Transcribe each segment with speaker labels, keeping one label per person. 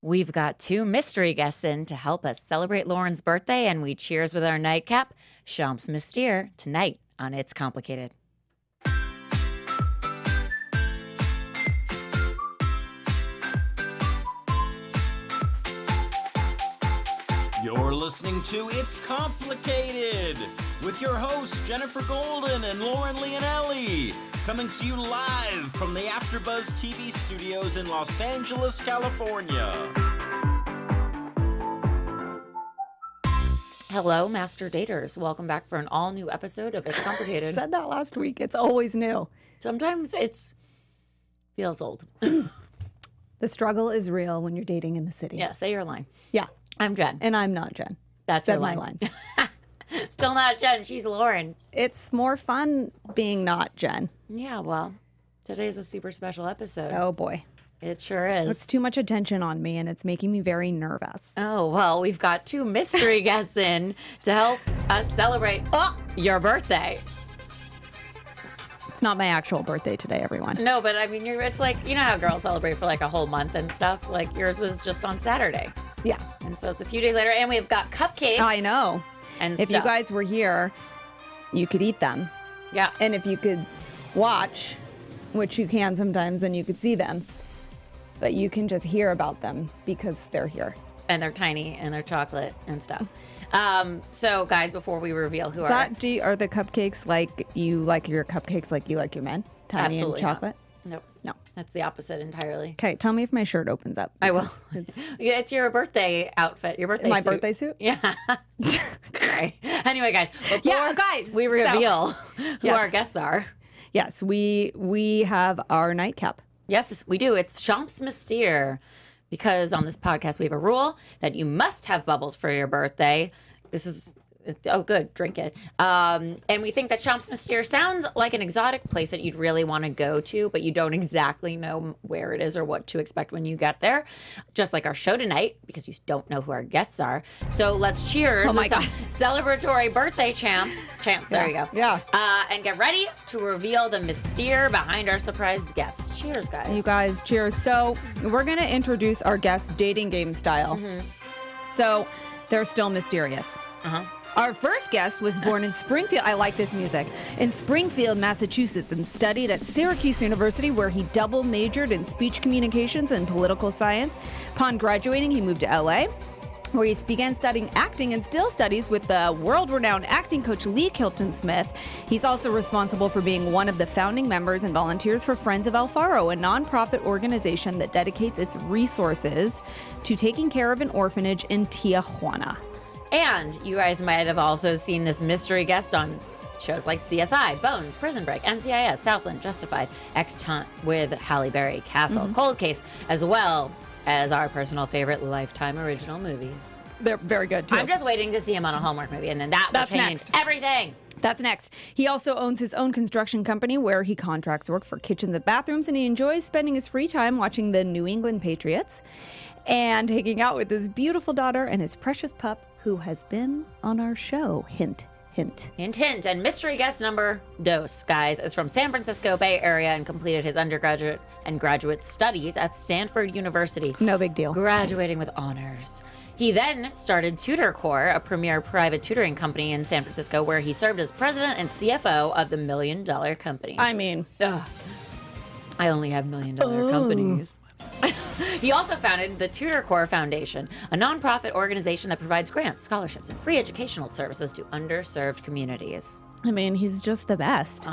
Speaker 1: We've got two mystery guests in to help us celebrate Lauren's birthday, and we cheers with our nightcap, Champs Mystere, tonight on It's Complicated.
Speaker 2: You're listening to It's Complicated with your hosts Jennifer Golden and Lauren Leonelli, coming to you live from the AfterBuzz TV studios in Los Angeles, California.
Speaker 1: Hello, Master Daters. Welcome back for an all-new episode of It's Complicated.
Speaker 3: I said that last week. It's always new.
Speaker 1: Sometimes it feels old.
Speaker 3: The struggle is real when you're dating in the city.
Speaker 1: Yeah, say your line.
Speaker 3: Yeah.
Speaker 1: I'm Jen.
Speaker 3: And I'm not Jen.
Speaker 1: That's
Speaker 3: Said
Speaker 1: your
Speaker 3: my
Speaker 1: line.
Speaker 3: line.
Speaker 1: Still not Jen. She's Lauren.
Speaker 3: It's more fun being not Jen.
Speaker 1: Yeah, well, today's a super special episode.
Speaker 3: Oh, boy.
Speaker 1: It sure is.
Speaker 3: It's too much attention on me, and it's making me very nervous.
Speaker 1: Oh, well, we've got two mystery guests in to help us celebrate your birthday.
Speaker 3: It's not my actual birthday today, everyone.
Speaker 1: No, but I mean, it's like, you know how girls celebrate for like a whole month and stuff? Like yours was just on Saturday.
Speaker 3: Yeah.
Speaker 1: And so it's a few days later, and we've got cupcakes.
Speaker 3: I know.
Speaker 1: And
Speaker 3: if
Speaker 1: stuff.
Speaker 3: you guys were here, you could eat them.
Speaker 1: Yeah.
Speaker 3: And if you could watch, which you can sometimes, then you could see them. But you can just hear about them because they're here.
Speaker 1: And they're tiny, and they're chocolate and stuff. So, guys, before we reveal who
Speaker 3: are the cupcakes like you like your cupcakes like you like your men? Tiny
Speaker 1: Absolutely
Speaker 3: and chocolate?
Speaker 1: Not. Nope.
Speaker 3: No.
Speaker 1: That's the opposite entirely.
Speaker 3: Okay, tell me if my shirt opens up.
Speaker 1: I will. It's your birthday outfit. Your birthday
Speaker 3: my
Speaker 1: suit.
Speaker 3: birthday suit?
Speaker 1: Yeah. Sorry. Anyway, guys, before
Speaker 3: guys,
Speaker 1: we reveal who our guests are.
Speaker 3: Yes, we have our nightcap.
Speaker 1: Yes, we do. It's Champs Mystere. Because on this podcast, we have a rule that you must have bubbles for your birthday. This is, oh, good, drink it. And we think that Champs Mystere sounds like an exotic place that you'd really want to go to, but you don't exactly know where it is or what to expect when you get there. Just like our show tonight, because you don't know who our guests are. So let's cheers.
Speaker 3: Oh, my God.
Speaker 1: Celebratory birthday champs. There you go.
Speaker 3: Yeah.
Speaker 1: And get ready to reveal the mystere behind our surprised guests. Cheers, guys.
Speaker 3: You guys, cheers. So we're going to introduce our guests dating game style. So they're still mysterious. Our first guest was born in Springfield. I like this music. In Springfield, Massachusetts, and studied at Syracuse University, where he double majored in speech communications and political science. Upon graduating, he moved to LA, where he began studying acting and still studies with the world-renowned acting coach Lee Kilton Smith. He's also responsible for being one of the founding members and volunteers for Friends of Alfaro, a nonprofit organization that dedicates its resources to taking care of an orphanage in Tijuana.
Speaker 1: And you guys might have also seen this mystery guest on shows like CSI, Bones, Prison Break, NCIS, Southland, Justified, X-Hunt with Halle Berry, Castle, Cold Case, as well as our personal favorite Lifetime original movies.
Speaker 3: They're very good, too.
Speaker 1: I'm just waiting to see him on a Hallmark movie, and then that will change everything.
Speaker 3: That's next. He also owns his own construction company where he contracts work for kitchens and bathrooms, and he enjoys spending his free time watching the New England Patriots and hanging out with his beautiful daughter and his precious pup, who has been on our show. Hint, hint.
Speaker 1: Hint, hint. And mystery guest number dos, guys, is from San Francisco Bay Area and completed his undergraduate and graduate studies at Stanford University.
Speaker 3: No big deal.
Speaker 1: Graduating with honors. He then started Tutor Corps, a premier private tutoring company in San Francisco, where he served as president and CFO of the $1 Million Company.
Speaker 3: I mean,
Speaker 1: I only have $1 Million companies. He also founded the Tutor Corps Foundation, a nonprofit organization that provides grants, scholarships, and free educational services to underserved communities.
Speaker 3: I mean, he's just the best.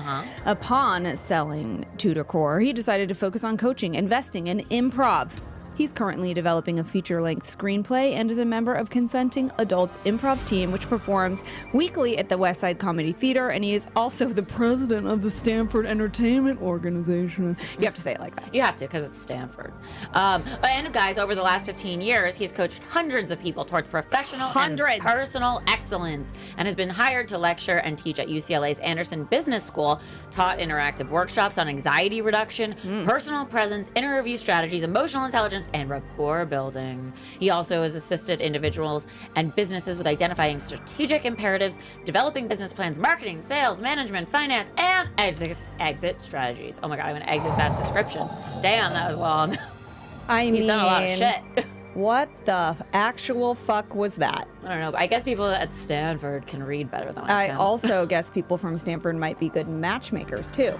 Speaker 3: Upon selling Tutor Corps, he decided to focus on coaching, investing, and improv. He's currently developing a feature-length screenplay and is a member of Consenting Adults Improv Team, which performs weekly at the West Side Comedy Theater, and he is also the president of the Stanford Entertainment Organization. You have to say it like that.
Speaker 1: You have to, because it's Stanford. And guys, over the last 15 years, he's coached hundreds of people towards professional and personal excellence, and has been hired to lecture and teach at UCLA's Anderson Business School, taught interactive workshops on anxiety reduction, personal presence, interview strategies, emotional intelligence, and rapport building. He also has assisted individuals and businesses with identifying strategic imperatives, developing business plans, marketing, sales, management, finance, and exit strategies. Oh my God, I'm going to exit that description. Damn, that was long.
Speaker 3: He's
Speaker 1: done a lot of shit.
Speaker 3: What the actual fuck was that?
Speaker 1: I don't know, but I guess people at Stanford can read better than I
Speaker 3: I
Speaker 1: can.
Speaker 3: also guess people from Stanford might be good matchmakers too.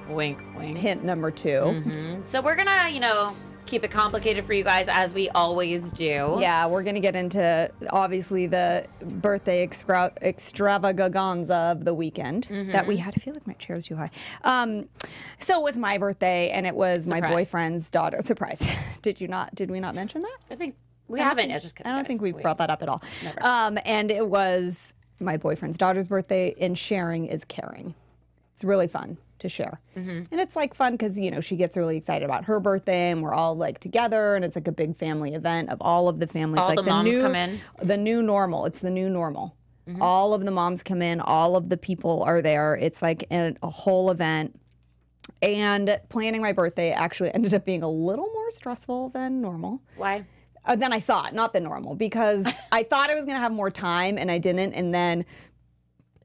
Speaker 1: Wink, wink.
Speaker 3: Hint number 2.
Speaker 1: So we're gonna, keep it complicated for you guys as we always do.
Speaker 3: Yeah, we're going to get into, obviously, the birthday extravaganza of the weekend that we had. I feel like my chair is too high. So it was my birthday, and it was my boyfriend's daughter. Surprise. Did we not mention that?
Speaker 1: I think we haven't. Just kidding,
Speaker 3: I don't
Speaker 1: guys.
Speaker 3: think we brought that up at all.
Speaker 1: Never.
Speaker 3: And it was my boyfriend's daughter's birthday, and sharing is caring. It's really fun to share. And it's like fun because, she gets really excited about her birthday and we're all like together and it's like a big family event of all of the families.
Speaker 1: All
Speaker 3: like
Speaker 1: the moms come in.
Speaker 3: The new normal. It's the new normal. All of the moms come in. All of the people are there. It's like a whole event. And planning my birthday actually ended up being a little more stressful than normal.
Speaker 1: Why?
Speaker 3: Than I thought, not than normal, because I thought I was going to have more time and I didn't. And then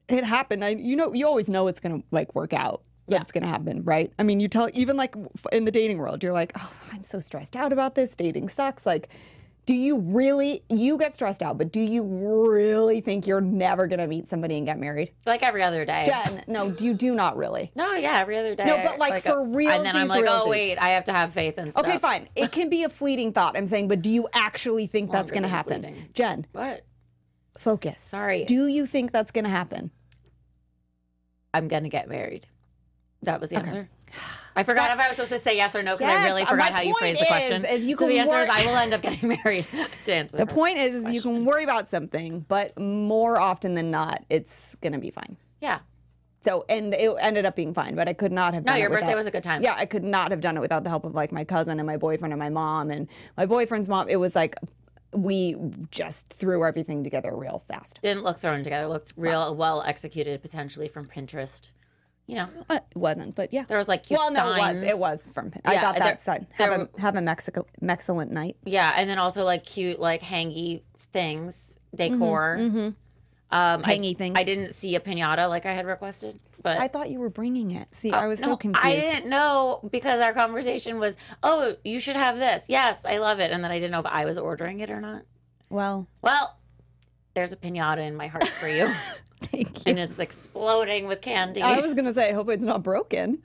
Speaker 3: it happened. You always know it's going to like work out. That's going to happen, right? I mean, you tell, even like in the dating world, you're like, oh, I'm so stressed out about this. Dating sucks. Like, you get stressed out, but do you really think you're never going to meet somebody and get married?
Speaker 1: Like every other day.
Speaker 3: Jen, no, you do not really.
Speaker 1: No, yeah, every other day.
Speaker 3: No, but like for real.
Speaker 1: And then I'm like, oh, wait, I have to have faith and stuff.
Speaker 3: Okay, fine. It can be a fleeting thought, I'm saying, but do you actually think that's going to happen?
Speaker 1: Fleeting.
Speaker 3: Jen.
Speaker 1: What?
Speaker 3: Focus.
Speaker 1: Sorry.
Speaker 3: Do you think that's going to happen?
Speaker 1: I'm going to get married. That was the answer. I forgot if I was supposed to say yes or no because I really
Speaker 3: Yes,
Speaker 1: forgot
Speaker 3: my
Speaker 1: how you
Speaker 3: point
Speaker 1: phrased the question.
Speaker 3: is you
Speaker 1: so
Speaker 3: can
Speaker 1: the answer is
Speaker 3: work-
Speaker 1: I will end up getting married to answer
Speaker 3: The point is you can worry about something, but more often than not, it's going to be fine.
Speaker 1: Yeah.
Speaker 3: So, and it ended up being fine, but I could not have done it
Speaker 1: your birthday
Speaker 3: without-
Speaker 1: was a good time.
Speaker 3: Yeah, I could not have done it without the help of like my cousin and my boyfriend and my mom and my boyfriend's mom. It was like we just threw everything together real fast.
Speaker 1: Didn't look thrown together. Looked real well executed, potentially from Pinterest.
Speaker 3: It wasn't, but yeah.
Speaker 1: There was like cute signs.
Speaker 3: It was from Pinterest. I got that sign. Have an excellent night.
Speaker 1: Yeah, and then also like cute like hangy things, decor.
Speaker 3: Hangy things.
Speaker 1: I didn't see a piñata like I had requested, but
Speaker 3: I thought you were bringing it. See, I was so confused.
Speaker 1: I didn't know because our conversation was, oh, you should have this. Yes, I love it. And then I didn't know if I was ordering it or not.
Speaker 3: Well,
Speaker 1: there's a piñata in my heart for you.
Speaker 3: thank you.
Speaker 1: And it's exploding with candy.
Speaker 3: I was going to say, I hope it's not broken.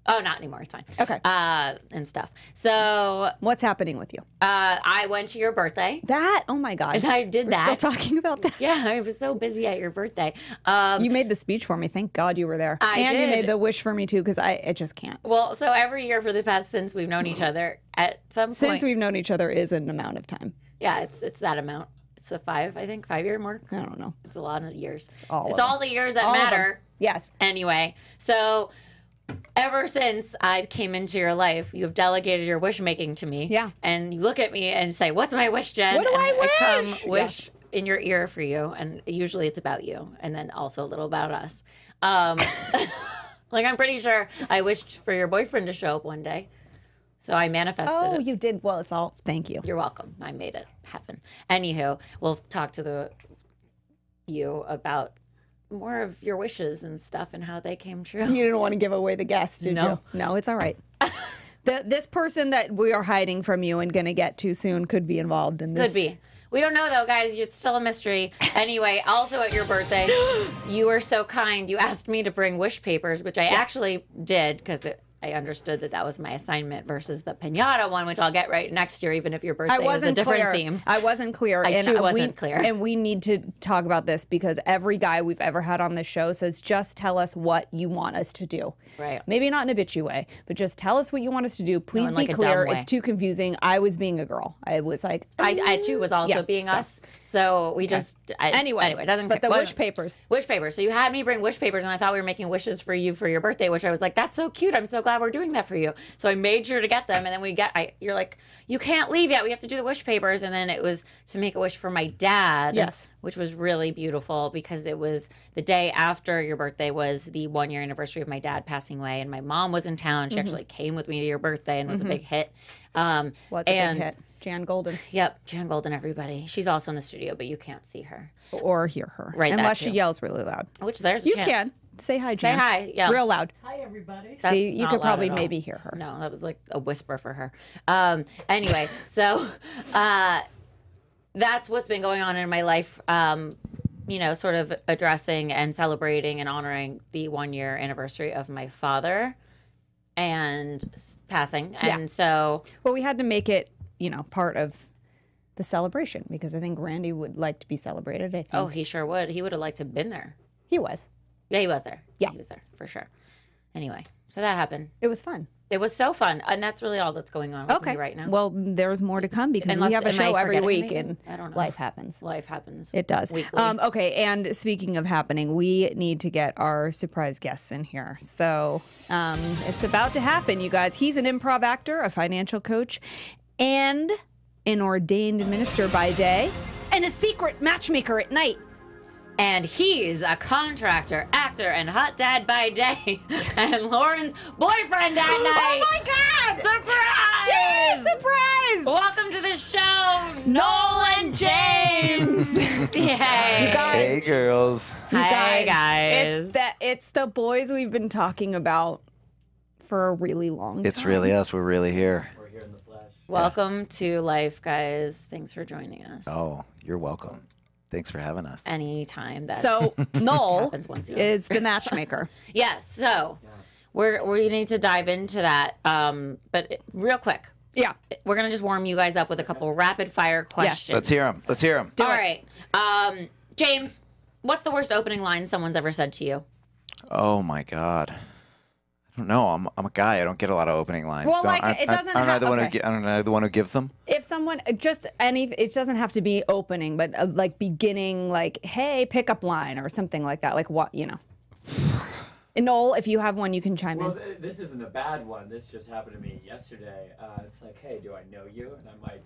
Speaker 1: Oh, not anymore. It's fine.
Speaker 3: Okay.
Speaker 1: And stuff. So
Speaker 3: What's happening with you?
Speaker 1: I went to your birthday.
Speaker 3: Oh my God.
Speaker 1: And I did that.
Speaker 3: Still talking about that?
Speaker 1: Yeah, I was so busy at your birthday.
Speaker 3: You made the speech for me. Thank God you were there.
Speaker 1: I
Speaker 3: and you
Speaker 1: did.
Speaker 3: made the wish for me too, because I just can't.
Speaker 1: Well, so every year for the past, since we've known each other, at some point.
Speaker 3: Since we've known each other is an amount of time.
Speaker 1: Yeah, it's that amount. It's a 5-year mark.
Speaker 3: I don't know.
Speaker 1: It's a lot of years. It's
Speaker 3: all
Speaker 1: the years that
Speaker 3: All of
Speaker 1: matter.
Speaker 3: them. Yes.
Speaker 1: Anyway, so ever since I came into your life, you have delegated your wish making to me.
Speaker 3: Yeah.
Speaker 1: And you look at me and say, "What's my wish, Jen?"
Speaker 3: What do
Speaker 1: and
Speaker 3: I wish?
Speaker 1: come wish in your ear for you, and usually it's about you, and then also a little about us. Like I'm pretty sure I wished for your boyfriend to show up one day. So I manifested it.
Speaker 3: You did. Well, it's all. Thank you.
Speaker 1: You're welcome. I made it happen. Anywho, we'll talk to you about more of your wishes and stuff and how they came true.
Speaker 3: You didn't want to give away the guest, did
Speaker 1: No.
Speaker 3: you? No, it's all right. This person that we are hiding from you and going to get to soon could be involved in this.
Speaker 1: Could be. We don't know, though, guys. It's still a mystery. Anyway, also at your birthday, you were so kind. You asked me to bring wish papers, which I actually did because I understood that was my assignment versus the piñata one, which I'll get right next year, even if your birthday is a different theme.
Speaker 3: I wasn't clear.
Speaker 1: I too wasn't clear.
Speaker 3: And we need to talk about this because every guy we've ever had on this show says, just tell us what you want us to do.
Speaker 1: Right.
Speaker 3: Maybe not in a bitchy way, but just tell us what you want us to do. Please
Speaker 1: in
Speaker 3: be
Speaker 1: like a
Speaker 3: clear.
Speaker 1: dumb way.
Speaker 3: It's too confusing. I was being a girl. I was like,
Speaker 1: I too was also being us. So we just anyway, it doesn't.
Speaker 3: But the
Speaker 1: well,
Speaker 3: wish papers.
Speaker 1: Wish papers. So you had me bring wish papers, and I thought we were making wishes for you for your birthday, which I was like, that's so cute. I'm so glad we're doing that for you. So I made sure to get them, and then you're like, you can't leave yet. We have to do the wish papers, and then it was to make a wish for my dad.
Speaker 3: Yes.
Speaker 1: Which was really beautiful because it was the day after your birthday was the 1-year anniversary of my dad passing away, and my mom was in town. She actually came with me to your birthday and was a big hit.
Speaker 3: What's a big hit? Jan Golden.
Speaker 1: Yep, Jan Golden, everybody. She's also in the studio, but you can't see her.
Speaker 3: Or hear her.
Speaker 1: Right, that
Speaker 3: Unless
Speaker 1: too.
Speaker 3: she yells really loud.
Speaker 1: Which there's a
Speaker 3: You
Speaker 1: chance.
Speaker 3: can. Say hi, Jan.
Speaker 1: Say hi. Yeah.
Speaker 3: Real loud.
Speaker 4: Hi, everybody.
Speaker 3: See, you
Speaker 1: not
Speaker 3: could
Speaker 1: loud
Speaker 3: probably
Speaker 1: at all.
Speaker 3: maybe hear her.
Speaker 1: No, that was like a whisper for her. Anyway, so that's what's been going on in my life. You know, sort of addressing and celebrating and honoring the 1-year anniversary of my father and passing. And so,
Speaker 3: Well, we had to make it, you know, part of the celebration because I think Randy would like to be celebrated. I think.
Speaker 1: oh, he sure would. He would have liked to have been there.
Speaker 3: He was.
Speaker 1: Yeah, he was there.
Speaker 3: Yeah.
Speaker 1: He was there for sure. Anyway, so that happened.
Speaker 3: It was fun.
Speaker 1: It was so fun. And that's really all that's going on with me right now.
Speaker 3: Well, there's more to come because
Speaker 1: Unless-
Speaker 3: we have a
Speaker 1: am I
Speaker 3: show every
Speaker 1: forgetting
Speaker 3: week
Speaker 1: anything?
Speaker 3: and
Speaker 1: I don't know.
Speaker 3: life happens.
Speaker 1: Life happens.
Speaker 3: It does.
Speaker 1: Weekly.
Speaker 3: Okay, and speaking of happening, we need to get our surprise guests in here. So it's about to happen, you guys. He's an improv actor, a financial coach, and an ordained minister by day, and a secret matchmaker at night.
Speaker 1: And he's a contractor, actor, and hot dad by day, and Lauren's boyfriend at night.
Speaker 3: Oh my God!
Speaker 1: Surprise!
Speaker 3: Yay, surprise!
Speaker 1: Welcome to the show, Nolan James. Yay!
Speaker 5: Hey, girls.
Speaker 1: Hi, guys.
Speaker 3: It's the boys we've been talking about for a really long time.
Speaker 5: It's really us. We're really here.
Speaker 4: We're here in the flesh.
Speaker 1: Welcome to life, guys. Thanks for joining us.
Speaker 5: Oh, you're welcome. Thanks for having us.
Speaker 1: Anytime that
Speaker 3: So Noel
Speaker 1: happens once a year.
Speaker 3: is the matchmaker.
Speaker 1: Yes. So we need to dive into that. But real quick,
Speaker 3: Yeah.
Speaker 1: we're gonna just warm you guys up with a couple rapid fire questions.
Speaker 5: Let's hear them. Let's hear them.
Speaker 1: All right. James, what's the worst opening line someone's ever said to you?
Speaker 5: Oh my God. I don't know. I'm a guy. I don't get a lot of opening lines.
Speaker 3: Well,
Speaker 5: Don't-
Speaker 3: like, it doesn't
Speaker 5: aren't I
Speaker 3: have-
Speaker 5: the one
Speaker 3: okay.
Speaker 5: aren't I the one who gives them?
Speaker 3: If someone it doesn't have to be opening, but like beginning, like, hey, pickup line or something like that. Like what, you know. And Noel, if you have one, you can chime
Speaker 4: Well,
Speaker 3: in.
Speaker 4: this isn't a bad one. This just happened to me yesterday. It's like, hey, do I know you? And I'm like,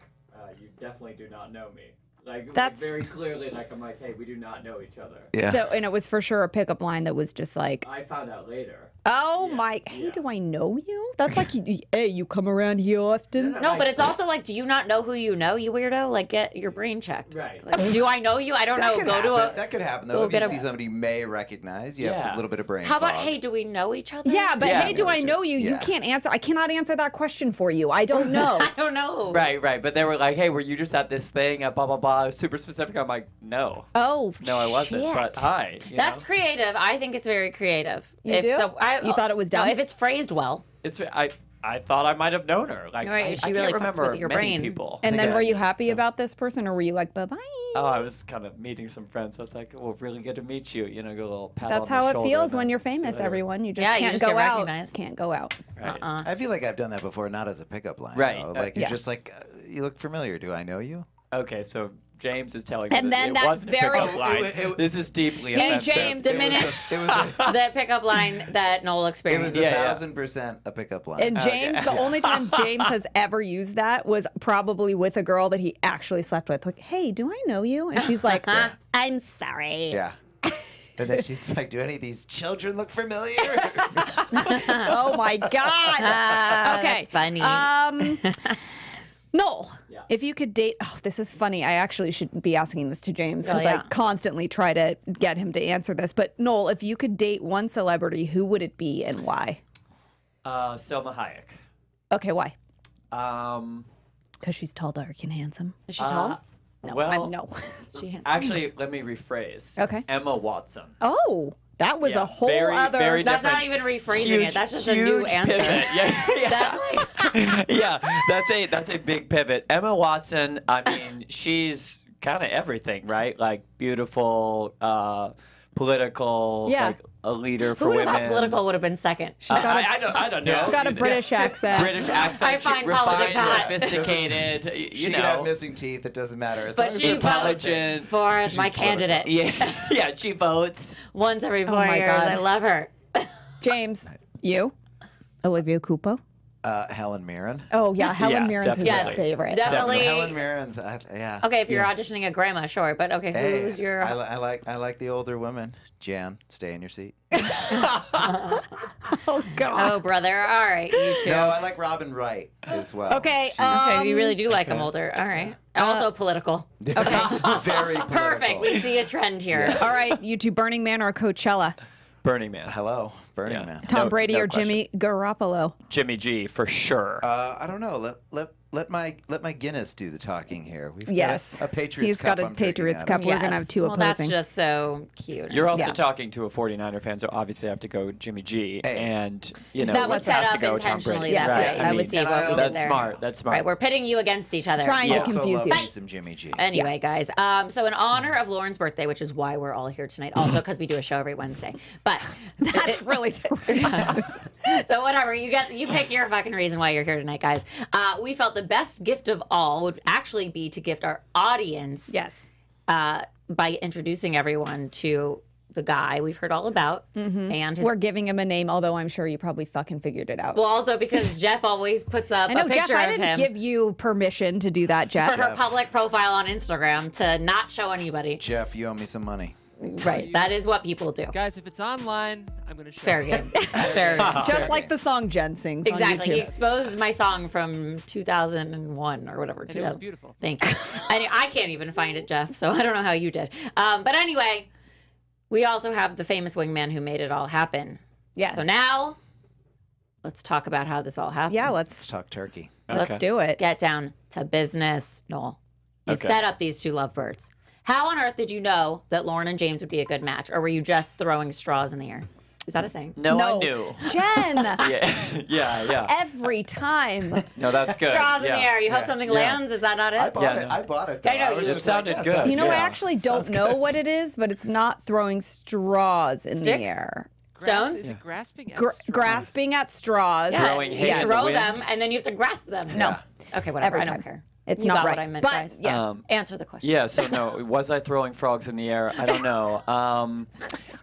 Speaker 4: you definitely do not know me. Like
Speaker 3: That's-
Speaker 4: very clearly, like I'm like, hey, we do not know each other.
Speaker 5: Yeah.
Speaker 3: So, and it was for sure a pickup line that was just like,
Speaker 4: I found out later.
Speaker 3: oh
Speaker 4: Yeah,
Speaker 3: my, hey,
Speaker 4: yeah.
Speaker 3: do I know you? That's like, hey, you come around here often?
Speaker 1: No, but it's also like, do you not know who you know, you weirdo? Like, get your brain checked.
Speaker 4: Right.
Speaker 1: Like, do I know you? I don't know.
Speaker 5: Could
Speaker 1: Go
Speaker 5: happen.
Speaker 1: to a.
Speaker 5: That could happen
Speaker 1: go
Speaker 5: though. If
Speaker 1: get
Speaker 5: you
Speaker 1: a-
Speaker 5: see somebody you may recognize, you have
Speaker 4: Yeah.
Speaker 5: a little bit of brain
Speaker 1: How about,
Speaker 5: fog.
Speaker 1: hey, do we know each other?
Speaker 3: Yeah, but
Speaker 4: Yeah,
Speaker 3: hey, do I
Speaker 5: sure.
Speaker 3: know you? You
Speaker 5: Yeah.
Speaker 3: can't answer. I cannot answer that question for you. I don't know.
Speaker 1: I don't know.
Speaker 4: Right. But they were like, hey, were you just at this thing at blah blah blah? Super specific. I'm like, no,
Speaker 3: Oh,
Speaker 4: no, I wasn't.
Speaker 3: shit.
Speaker 4: But hi. you
Speaker 1: That's
Speaker 4: know?
Speaker 1: creative. I think it's very creative.
Speaker 3: You do? You thought it was dumb?
Speaker 1: No, if it's phrased well.
Speaker 4: It's I thought I might have known her. Like
Speaker 1: Right, she
Speaker 4: I
Speaker 1: really
Speaker 4: can't
Speaker 1: fucked
Speaker 4: remember
Speaker 1: with your
Speaker 4: many
Speaker 1: brain.
Speaker 4: people.
Speaker 3: And then
Speaker 5: Yeah.
Speaker 3: were you happy about this person, or were you like, bye bye?
Speaker 4: Oh, I was kind of meeting some friends. So I was like, well, really good to meet you. You know, go a little pat
Speaker 3: That's
Speaker 4: on
Speaker 3: how
Speaker 4: the
Speaker 3: it
Speaker 4: shoulder
Speaker 3: feels
Speaker 4: and
Speaker 3: when
Speaker 4: then
Speaker 3: you're
Speaker 4: see you
Speaker 3: famous.
Speaker 4: later.
Speaker 3: Everyone, you just
Speaker 1: Yeah, you
Speaker 3: can't
Speaker 1: just
Speaker 3: go
Speaker 1: get
Speaker 3: out.
Speaker 1: recognized.
Speaker 3: Can't go out.
Speaker 4: Right.
Speaker 5: I feel like I've done that before, not as a pickup line.
Speaker 4: Right.
Speaker 5: though. Like you're
Speaker 3: Yeah.
Speaker 5: just like, you look familiar. Do I know you?
Speaker 4: Okay, so James is telling me
Speaker 3: And
Speaker 4: that
Speaker 3: then
Speaker 4: it
Speaker 3: that
Speaker 4: wasn't
Speaker 3: very-
Speaker 4: a pickup line.
Speaker 5: It-
Speaker 4: This is deeply
Speaker 3: Hey,
Speaker 4: offensive.
Speaker 3: James,
Speaker 5: It was
Speaker 3: diminish
Speaker 5: It was a,
Speaker 1: The pickup line that Noel
Speaker 5: it was
Speaker 1: experienced.
Speaker 5: a
Speaker 4: Yeah, yeah.
Speaker 5: 1000% a pickup line.
Speaker 3: And James, the only time James has ever used that was probably with a girl that he actually slept with. Like, hey, do I know you? And she's like, I'm sorry.
Speaker 5: Yeah. And then she's like, do any of these children look familiar?
Speaker 3: Oh my God. Okay.
Speaker 1: That's funny.
Speaker 3: Noel,
Speaker 4: Yeah.
Speaker 3: if you could date, oh, this is funny. I actually should be asking this to James because
Speaker 1: yeah.
Speaker 3: I constantly try to get him to answer this. But Noel, if you could date one celebrity, who would it be and why?
Speaker 4: Selma Hayek.
Speaker 3: Okay, why?
Speaker 4: Um,
Speaker 3: Because she's tall, dark, and handsome.
Speaker 1: Is she tall?
Speaker 3: No,
Speaker 4: well,
Speaker 3: no.
Speaker 1: She handsome.
Speaker 4: actually, let me rephrase.
Speaker 3: Okay.
Speaker 4: Emma Watson.
Speaker 3: Oh, that was
Speaker 4: Yeah,
Speaker 3: a whole
Speaker 4: very,
Speaker 3: other.
Speaker 4: very
Speaker 1: That's not
Speaker 4: different.
Speaker 1: even rephrasing
Speaker 4: Huge-
Speaker 1: it. That's just a new
Speaker 4: huge
Speaker 1: answer.
Speaker 4: pivot. Yeah, yeah, that's a big pivot. Emma Watson. I mean, she's kind of everything, right? Like beautiful, political,
Speaker 3: Yeah.
Speaker 4: like a leader for
Speaker 1: Who would have
Speaker 4: women.
Speaker 1: thought political would have been second?
Speaker 4: I don't know.
Speaker 3: She's got a British accent.
Speaker 4: British accent.
Speaker 1: I find
Speaker 4: refined,
Speaker 1: politics hot.
Speaker 4: sophisticated. You
Speaker 5: she
Speaker 4: know.
Speaker 5: could have missing teeth. It doesn't matter. As
Speaker 1: But
Speaker 5: long as
Speaker 1: she
Speaker 5: they're
Speaker 1: votes
Speaker 4: intelligent.
Speaker 1: for
Speaker 5: She's
Speaker 1: my
Speaker 5: political.
Speaker 1: candidate.
Speaker 4: Yeah, she votes.
Speaker 1: Once every 4
Speaker 3: my
Speaker 1: years.
Speaker 3: God.
Speaker 1: I love her.
Speaker 3: James, you? Olivia Cupo?
Speaker 5: Helen Mirren.
Speaker 3: Oh, yeah. Helen
Speaker 4: Yeah,
Speaker 3: Mirren's his
Speaker 4: definitely.
Speaker 3: favorite.
Speaker 1: Definitely.
Speaker 5: Helen Mirren's. Yeah.
Speaker 1: Okay, if you're auditioning a grandma, sure. But okay,
Speaker 5: Hey,
Speaker 1: who's your...
Speaker 5: I like the older women. Jan, stay in your seat.
Speaker 3: Oh, God.
Speaker 1: Oh, brother. All right, you two.
Speaker 5: No, I like Robin Wright as well.
Speaker 3: Okay,
Speaker 1: Okay, you really do like them older. All right. Also political.
Speaker 5: Okay. Very political.
Speaker 1: Perfect. We see a trend here.
Speaker 3: All right, you two, Burning Man or Coachella?
Speaker 4: Burning Man.
Speaker 5: Hello, Burning
Speaker 4: Yeah.
Speaker 5: Man.
Speaker 3: Tom Brady or
Speaker 4: question.
Speaker 3: Jimmy Garoppolo?
Speaker 4: Jimmy G for sure.
Speaker 5: I don't know. Let my Guinness do the talking here. We've
Speaker 3: Yes.
Speaker 5: got a Patriots
Speaker 3: He's
Speaker 5: Cup
Speaker 3: got a
Speaker 5: I'm drinking
Speaker 3: Patriots
Speaker 5: out
Speaker 3: Cup.
Speaker 5: of.
Speaker 3: We're gonna have two
Speaker 1: well,
Speaker 3: opposing.
Speaker 1: that's just so cute.
Speaker 4: You're also
Speaker 3: Yeah.
Speaker 4: talking to a 49er fan, so obviously I have to go Jimmy G.
Speaker 5: Hey.
Speaker 4: And, you know,
Speaker 1: That was
Speaker 4: has
Speaker 1: set
Speaker 4: to
Speaker 1: up
Speaker 4: go Tom
Speaker 1: intentionally
Speaker 4: Brady.
Speaker 1: that
Speaker 3: Right.
Speaker 1: way.
Speaker 3: I
Speaker 1: You
Speaker 3: mean,
Speaker 1: see what we did
Speaker 4: That's
Speaker 1: there.
Speaker 4: smart. That's smart.
Speaker 1: Right, we're pitting you against each other.
Speaker 3: Trying to
Speaker 5: Also
Speaker 3: confuse
Speaker 5: love
Speaker 3: you.
Speaker 5: me some Jimmy G.
Speaker 1: Anyway, guys, so in honor of Lauren's birthday, which is why we're all here tonight, also because we do a show every Wednesday, but
Speaker 3: That's really
Speaker 1: so whatever, you pick your fucking reason why you're here tonight, guys. We felt the best gift of all would actually be to gift our audience,
Speaker 3: Yes.
Speaker 1: by introducing everyone to the guy we've heard all about, and his
Speaker 3: We're giving him a name, although I'm sure you probably fucking figured it out.
Speaker 1: well, also because Jeff always puts up
Speaker 3: I know,
Speaker 1: a
Speaker 3: Jeff,
Speaker 1: picture
Speaker 3: I
Speaker 1: of
Speaker 3: didn't
Speaker 1: him
Speaker 3: give you permission to do that, Jeff.
Speaker 1: for her public profile on Instagram to not show anybody.
Speaker 5: Jeff, you owe me some money.
Speaker 1: Right, that is what people do.
Speaker 6: Guys, if it's online, I'm going to show
Speaker 1: Fair
Speaker 6: you.
Speaker 1: game. It's fair game.
Speaker 3: Just like the song Jen sings
Speaker 1: Exactly.
Speaker 3: on
Speaker 1: He
Speaker 3: YouTube.
Speaker 1: exposed my song from 2001 or whatever.
Speaker 6: And it was beautiful.
Speaker 1: Thank you. I can't even find it, Jeff, so I don't know how you did. But anyway, we also have the famous wingman who made it all happen.
Speaker 3: Yes.
Speaker 1: So now, let's talk about how this all happened.
Speaker 3: Yeah,
Speaker 5: Let's
Speaker 3: let's
Speaker 5: talk turkey.
Speaker 3: let's do it.
Speaker 1: Get down to business. Noel, you
Speaker 4: Okay.
Speaker 1: set up these two lovebirds. How on earth did you know that Lauren and James would be a good match, or were you just throwing straws in the air? Is that a saying?
Speaker 4: No,
Speaker 3: No.
Speaker 4: I knew.
Speaker 3: Jen,
Speaker 4: Yeah.
Speaker 3: every time.
Speaker 4: No, that's good.
Speaker 1: Straws in
Speaker 4: yeah.
Speaker 1: the air. You hope something
Speaker 4: Yeah.
Speaker 1: lands. Is that not it?
Speaker 5: I bought
Speaker 4: Yeah,
Speaker 5: it.
Speaker 4: no.
Speaker 5: I bought it.
Speaker 1: I know,
Speaker 5: I was
Speaker 1: you-
Speaker 5: just
Speaker 4: It sounded
Speaker 5: like,
Speaker 4: good.
Speaker 5: sounds
Speaker 3: You know, I
Speaker 4: Yeah.
Speaker 3: actually don't know what it is, but it's not throwing straws in the
Speaker 1: Sticks?
Speaker 3: air.
Speaker 1: Stones?
Speaker 6: Is it grasping at
Speaker 3: Gr-
Speaker 6: straws?
Speaker 3: grasping at straws.
Speaker 1: Yeah,
Speaker 4: Throwing hay
Speaker 1: you
Speaker 4: in the
Speaker 1: throw
Speaker 4: wind?
Speaker 1: them and then you have to grasp them.
Speaker 3: No.
Speaker 1: Okay, whatever.
Speaker 3: Every
Speaker 1: I don't
Speaker 3: time.
Speaker 1: care.
Speaker 3: It's
Speaker 1: You
Speaker 3: not
Speaker 1: got
Speaker 3: right.
Speaker 1: what I meant,
Speaker 3: but
Speaker 1: guys.
Speaker 3: yes.
Speaker 1: Answer the question.
Speaker 4: Yeah, so no, was I throwing frogs in the air? I don't know.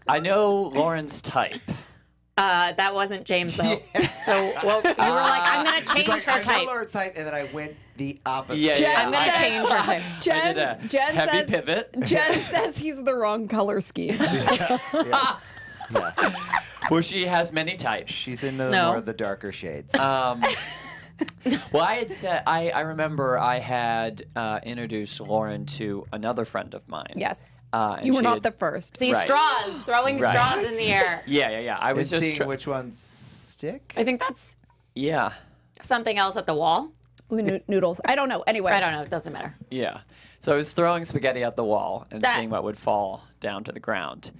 Speaker 4: I know Lauren's type.
Speaker 1: That wasn't James though. So well, you were like, I'm gonna
Speaker 5: He's
Speaker 1: change
Speaker 5: like,
Speaker 1: her
Speaker 5: I know
Speaker 1: type.
Speaker 5: Lauren's type, and then I went the opposite.
Speaker 4: Yeah,
Speaker 3: Jen
Speaker 4: yeah.
Speaker 1: I'm gonna
Speaker 3: says-
Speaker 1: change her type.
Speaker 4: I
Speaker 3: Jen,
Speaker 4: did a
Speaker 3: Jen
Speaker 4: heavy
Speaker 3: says,
Speaker 4: pivot.
Speaker 3: Jen says he's the wrong color scheme.
Speaker 5: Yeah.
Speaker 4: Well, she has many types.
Speaker 5: She's into
Speaker 1: No.
Speaker 5: more of the darker shades.
Speaker 4: Well, I had said I remember I had introduced Lauren to another friend of mine.
Speaker 3: Yes.
Speaker 4: And
Speaker 3: You were
Speaker 4: she
Speaker 3: not
Speaker 4: had-
Speaker 3: the first.
Speaker 1: See,
Speaker 4: Right.
Speaker 1: straws, throwing
Speaker 4: Right.
Speaker 1: straws in the air.
Speaker 4: Yeah. I was
Speaker 5: And
Speaker 4: just
Speaker 5: seeing which ones stick.
Speaker 1: I think that's
Speaker 4: yeah.
Speaker 1: something else at the wall.
Speaker 3: Noodles. I don't know. Anyway.
Speaker 1: I don't know. It doesn't matter.
Speaker 4: Yeah. So I was throwing spaghetti at the wall and
Speaker 1: That-
Speaker 4: seeing what would fall down to the ground.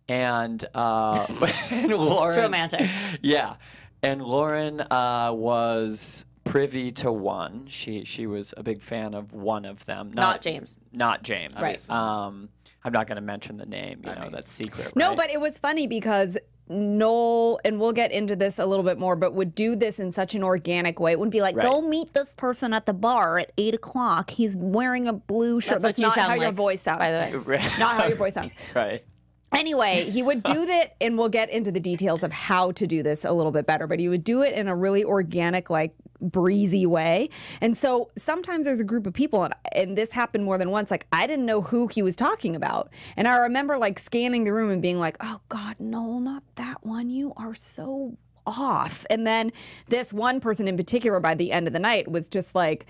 Speaker 4: And, and Lauren.
Speaker 1: It's romantic.
Speaker 4: Yeah. And Lauren was privy to one. She was a big fan of one of them.
Speaker 1: Not James.
Speaker 4: Not James.
Speaker 1: Right.
Speaker 4: I'm not going to mention the name. You know, that's secret.
Speaker 3: No,
Speaker 4: right?
Speaker 3: but it was funny because Noel, and we'll get into this a little bit more, but would do this in such an organic way. It wouldn't be like,
Speaker 4: Right.
Speaker 3: go meet this person at the bar at 8 o'clock. He's wearing a blue shirt.
Speaker 1: That's what you
Speaker 3: not
Speaker 1: sound
Speaker 3: how your
Speaker 1: like,
Speaker 3: voice sounds.
Speaker 1: by the way.
Speaker 3: Not how your voice sounds.
Speaker 4: Right.
Speaker 3: Anyway, he would do that, and we'll get into the details of how to do this a little bit better, but he would do it in a really organic, like breezy way. And so sometimes there's a group of people, and this happened more than once, like I didn't know who he was talking about. And I remember like scanning the room and being like, oh God, no, not that one. You are so off. And then this one person in particular by the end of the night was just like,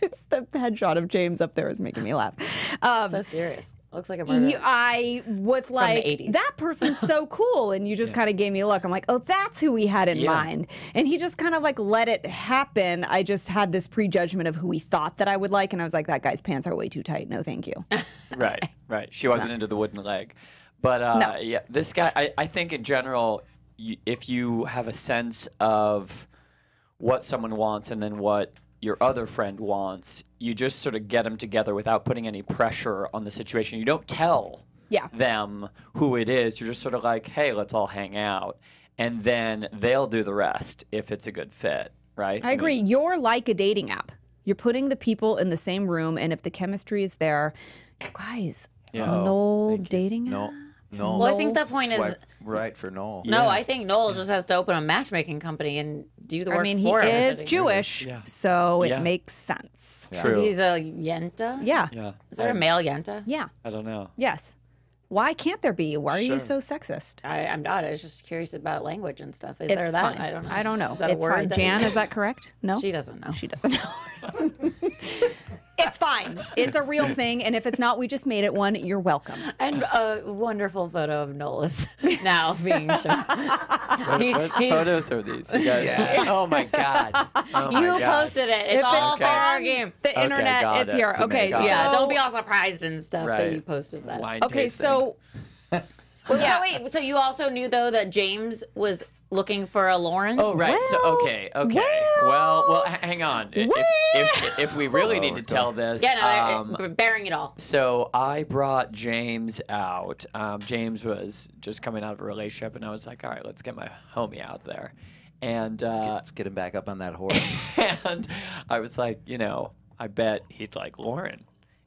Speaker 3: it's the headshot of James up there is making me laugh.
Speaker 1: So serious. Looks like a murder.
Speaker 3: I was like,
Speaker 1: 80s.
Speaker 3: that person's so cool. And you just kind of gave me a look. I'm like, oh, that's who we had in
Speaker 4: Yeah.
Speaker 3: mind. And he just kind of like let it happen. I just had this prejudgment of who he thought that I would like. And I was like, that guy's pants are way too tight. No, thank you.
Speaker 4: Right. She wasn't into the wooden leg. But
Speaker 3: No.
Speaker 4: yeah, this guy, I think in general, if you have a sense of what someone wants and then what your other friend wants, you just sort of get them together without putting any pressure on the situation. You don't tell
Speaker 3: Yeah.
Speaker 4: them who it is. You're just sort of like, hey, let's all hang out. And then they'll do the rest if it's a good fit, right?
Speaker 3: I agree. You're like a dating app. You're putting the people in the same room. And if the chemistry is there, guys,
Speaker 4: Yeah.
Speaker 3: Noel dating app?
Speaker 5: Noel.
Speaker 1: Well, I think the point is,
Speaker 5: Swipe right for Noel.
Speaker 1: no,
Speaker 4: Yeah.
Speaker 1: I think Noel just has to open a matchmaking company and do the work
Speaker 3: I mean, he
Speaker 1: for
Speaker 3: is
Speaker 1: everybody.
Speaker 3: Jewish,
Speaker 4: Yeah.
Speaker 3: so
Speaker 4: Yeah.
Speaker 3: it makes sense.
Speaker 5: Yeah.
Speaker 1: Because he's a yenta?
Speaker 3: Yeah.
Speaker 4: Yeah.
Speaker 1: Is there a male yenta?
Speaker 3: Yeah.
Speaker 4: I don't know.
Speaker 3: Yes. Why can't there be? Why are you
Speaker 4: Sure.
Speaker 3: so sexist?
Speaker 1: I'm not. I was just curious about language and stuff. Is
Speaker 3: It's
Speaker 1: there that?
Speaker 3: fine.
Speaker 1: I don't know. Is that
Speaker 3: It's
Speaker 1: a word
Speaker 3: fine.
Speaker 1: that-
Speaker 3: Jan, is that correct? No?
Speaker 1: She doesn't know.
Speaker 3: She doesn't know. It's fine. It's a real thing, and if it's not, we just made it one. You're welcome.
Speaker 1: And a wonderful photo of Noel is now being shown.
Speaker 4: What photos are these? You guys? Oh my God. Oh my
Speaker 1: You
Speaker 4: God.
Speaker 1: posted it. It's all fair game.
Speaker 3: The internet,
Speaker 4: got
Speaker 3: it's
Speaker 4: it.
Speaker 3: here. Okay, so
Speaker 1: Yeah, don't be all surprised and stuff that
Speaker 4: Right.
Speaker 1: you posted that.
Speaker 4: Wine
Speaker 3: okay,
Speaker 4: tasting.
Speaker 3: so
Speaker 1: Well, so wait, so you also knew though that James was looking for a Lauren?
Speaker 4: Oh right.
Speaker 3: Well,
Speaker 4: Okay. Well, hang on. If we really need to tell this,
Speaker 1: Yeah, no, we're bearing it all.
Speaker 4: so I brought James out. James was just coming out of a relationship, and I was like, all right, let's get my homie out there. And
Speaker 5: Let's get him back up on that horse.
Speaker 4: and I was like, I bet he'd like Lauren,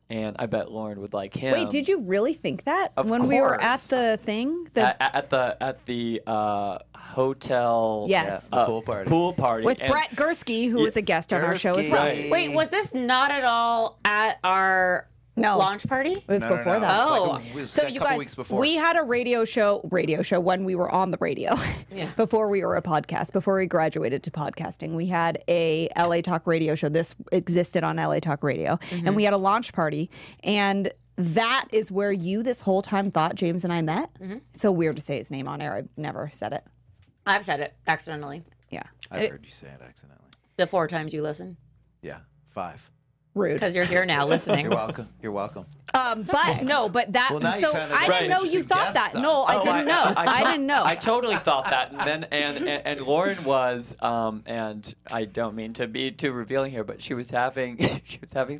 Speaker 4: and I bet Lauren would like him.
Speaker 3: wait, did you really think that
Speaker 4: Of
Speaker 3: when we were at
Speaker 4: course.
Speaker 3: the thing?
Speaker 4: at the hotel?
Speaker 3: Yes.
Speaker 5: The pool party.
Speaker 4: Pool party
Speaker 3: With
Speaker 4: and-
Speaker 3: Brett Gursky, who was a guest on our show as
Speaker 5: Gursky.
Speaker 3: well.
Speaker 4: Right.
Speaker 1: Wait, was this not at all at our launch party?
Speaker 3: It was
Speaker 5: No, no,
Speaker 3: before
Speaker 5: no.
Speaker 3: that.
Speaker 5: It's like
Speaker 1: Oh.
Speaker 5: it was
Speaker 3: So
Speaker 5: a
Speaker 3: you
Speaker 5: couple
Speaker 3: guys,
Speaker 5: weeks before.
Speaker 3: we had a radio show when we were on the radio, before we were a podcast, before we graduated to podcasting. We had a LA Talk radio show. This existed on LA Talk Radio, and we had a launch party, and that is where you this whole time thought James and I met. It's so weird to say his name on air. I've never said it.
Speaker 1: I've said it accidentally.
Speaker 3: Yeah,
Speaker 5: I've heard you say it accidentally.
Speaker 1: The 4 times you listen.
Speaker 5: Yeah, 5.
Speaker 3: rude.
Speaker 1: Because you're here now listening.
Speaker 5: You're welcome. You're welcome.
Speaker 3: But no, but that.
Speaker 5: Well, now you
Speaker 3: so
Speaker 5: found that
Speaker 3: I
Speaker 5: there's
Speaker 3: didn't know you
Speaker 5: interesting
Speaker 3: thought that.
Speaker 5: guests on.
Speaker 3: No, I
Speaker 4: Oh,
Speaker 3: didn't know. I didn't know.
Speaker 4: I totally thought that, and then and Lauren was, and I don't mean to be too revealing here, but she was having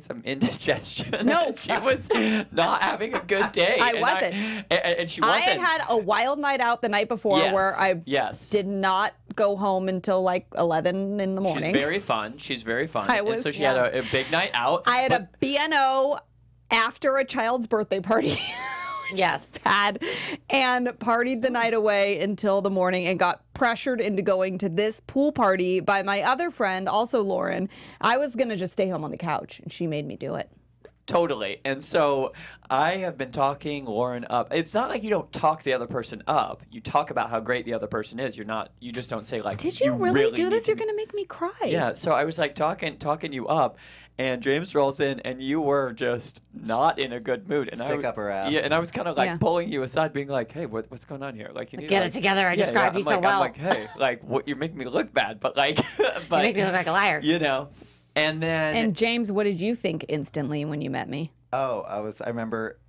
Speaker 4: some indigestion.
Speaker 3: No.
Speaker 4: She was not having a good day.
Speaker 3: I
Speaker 4: and
Speaker 3: wasn't.
Speaker 4: and she
Speaker 3: I
Speaker 4: wasn't.
Speaker 3: had a wild night out the night before
Speaker 4: Yes,
Speaker 3: where I
Speaker 4: yes.
Speaker 3: did not go home until like 11 in the morning.
Speaker 4: She's very fun.
Speaker 3: I
Speaker 4: And
Speaker 3: was-
Speaker 4: so she had a big night out.
Speaker 3: I had a BNO after a child's birthday party.
Speaker 1: Yes.
Speaker 3: Sad. And partied the night away until the morning and got pressured into going to this pool party by my other friend, also Lauren. I was going to just stay home on the couch, and she made me do it.
Speaker 4: Totally. And so I have been talking Lauren up. It's not like you don't talk the other person up. You talk about how great the other person is. You just don't say like,
Speaker 3: Did you really do
Speaker 4: need
Speaker 3: this?
Speaker 4: to
Speaker 3: You're going to make me cry.
Speaker 4: Yeah, so I was like talking you up, and James rolls in, and you were just not in a good mood. And
Speaker 5: Stick up her ass.
Speaker 4: Yeah, and I was kind of like
Speaker 3: Yeah.
Speaker 4: pulling you aside, being like, "Hey, what's going on here? Like, you need
Speaker 1: Get
Speaker 4: to,
Speaker 1: it together. I described you
Speaker 4: I'm
Speaker 1: so
Speaker 4: like,
Speaker 1: well.
Speaker 4: I'm like, hey, like, what? You're making me look bad, but like, but
Speaker 1: You make me look like a liar.
Speaker 4: And then
Speaker 3: And James, what did you think instantly when you met me?
Speaker 5: Oh, I remember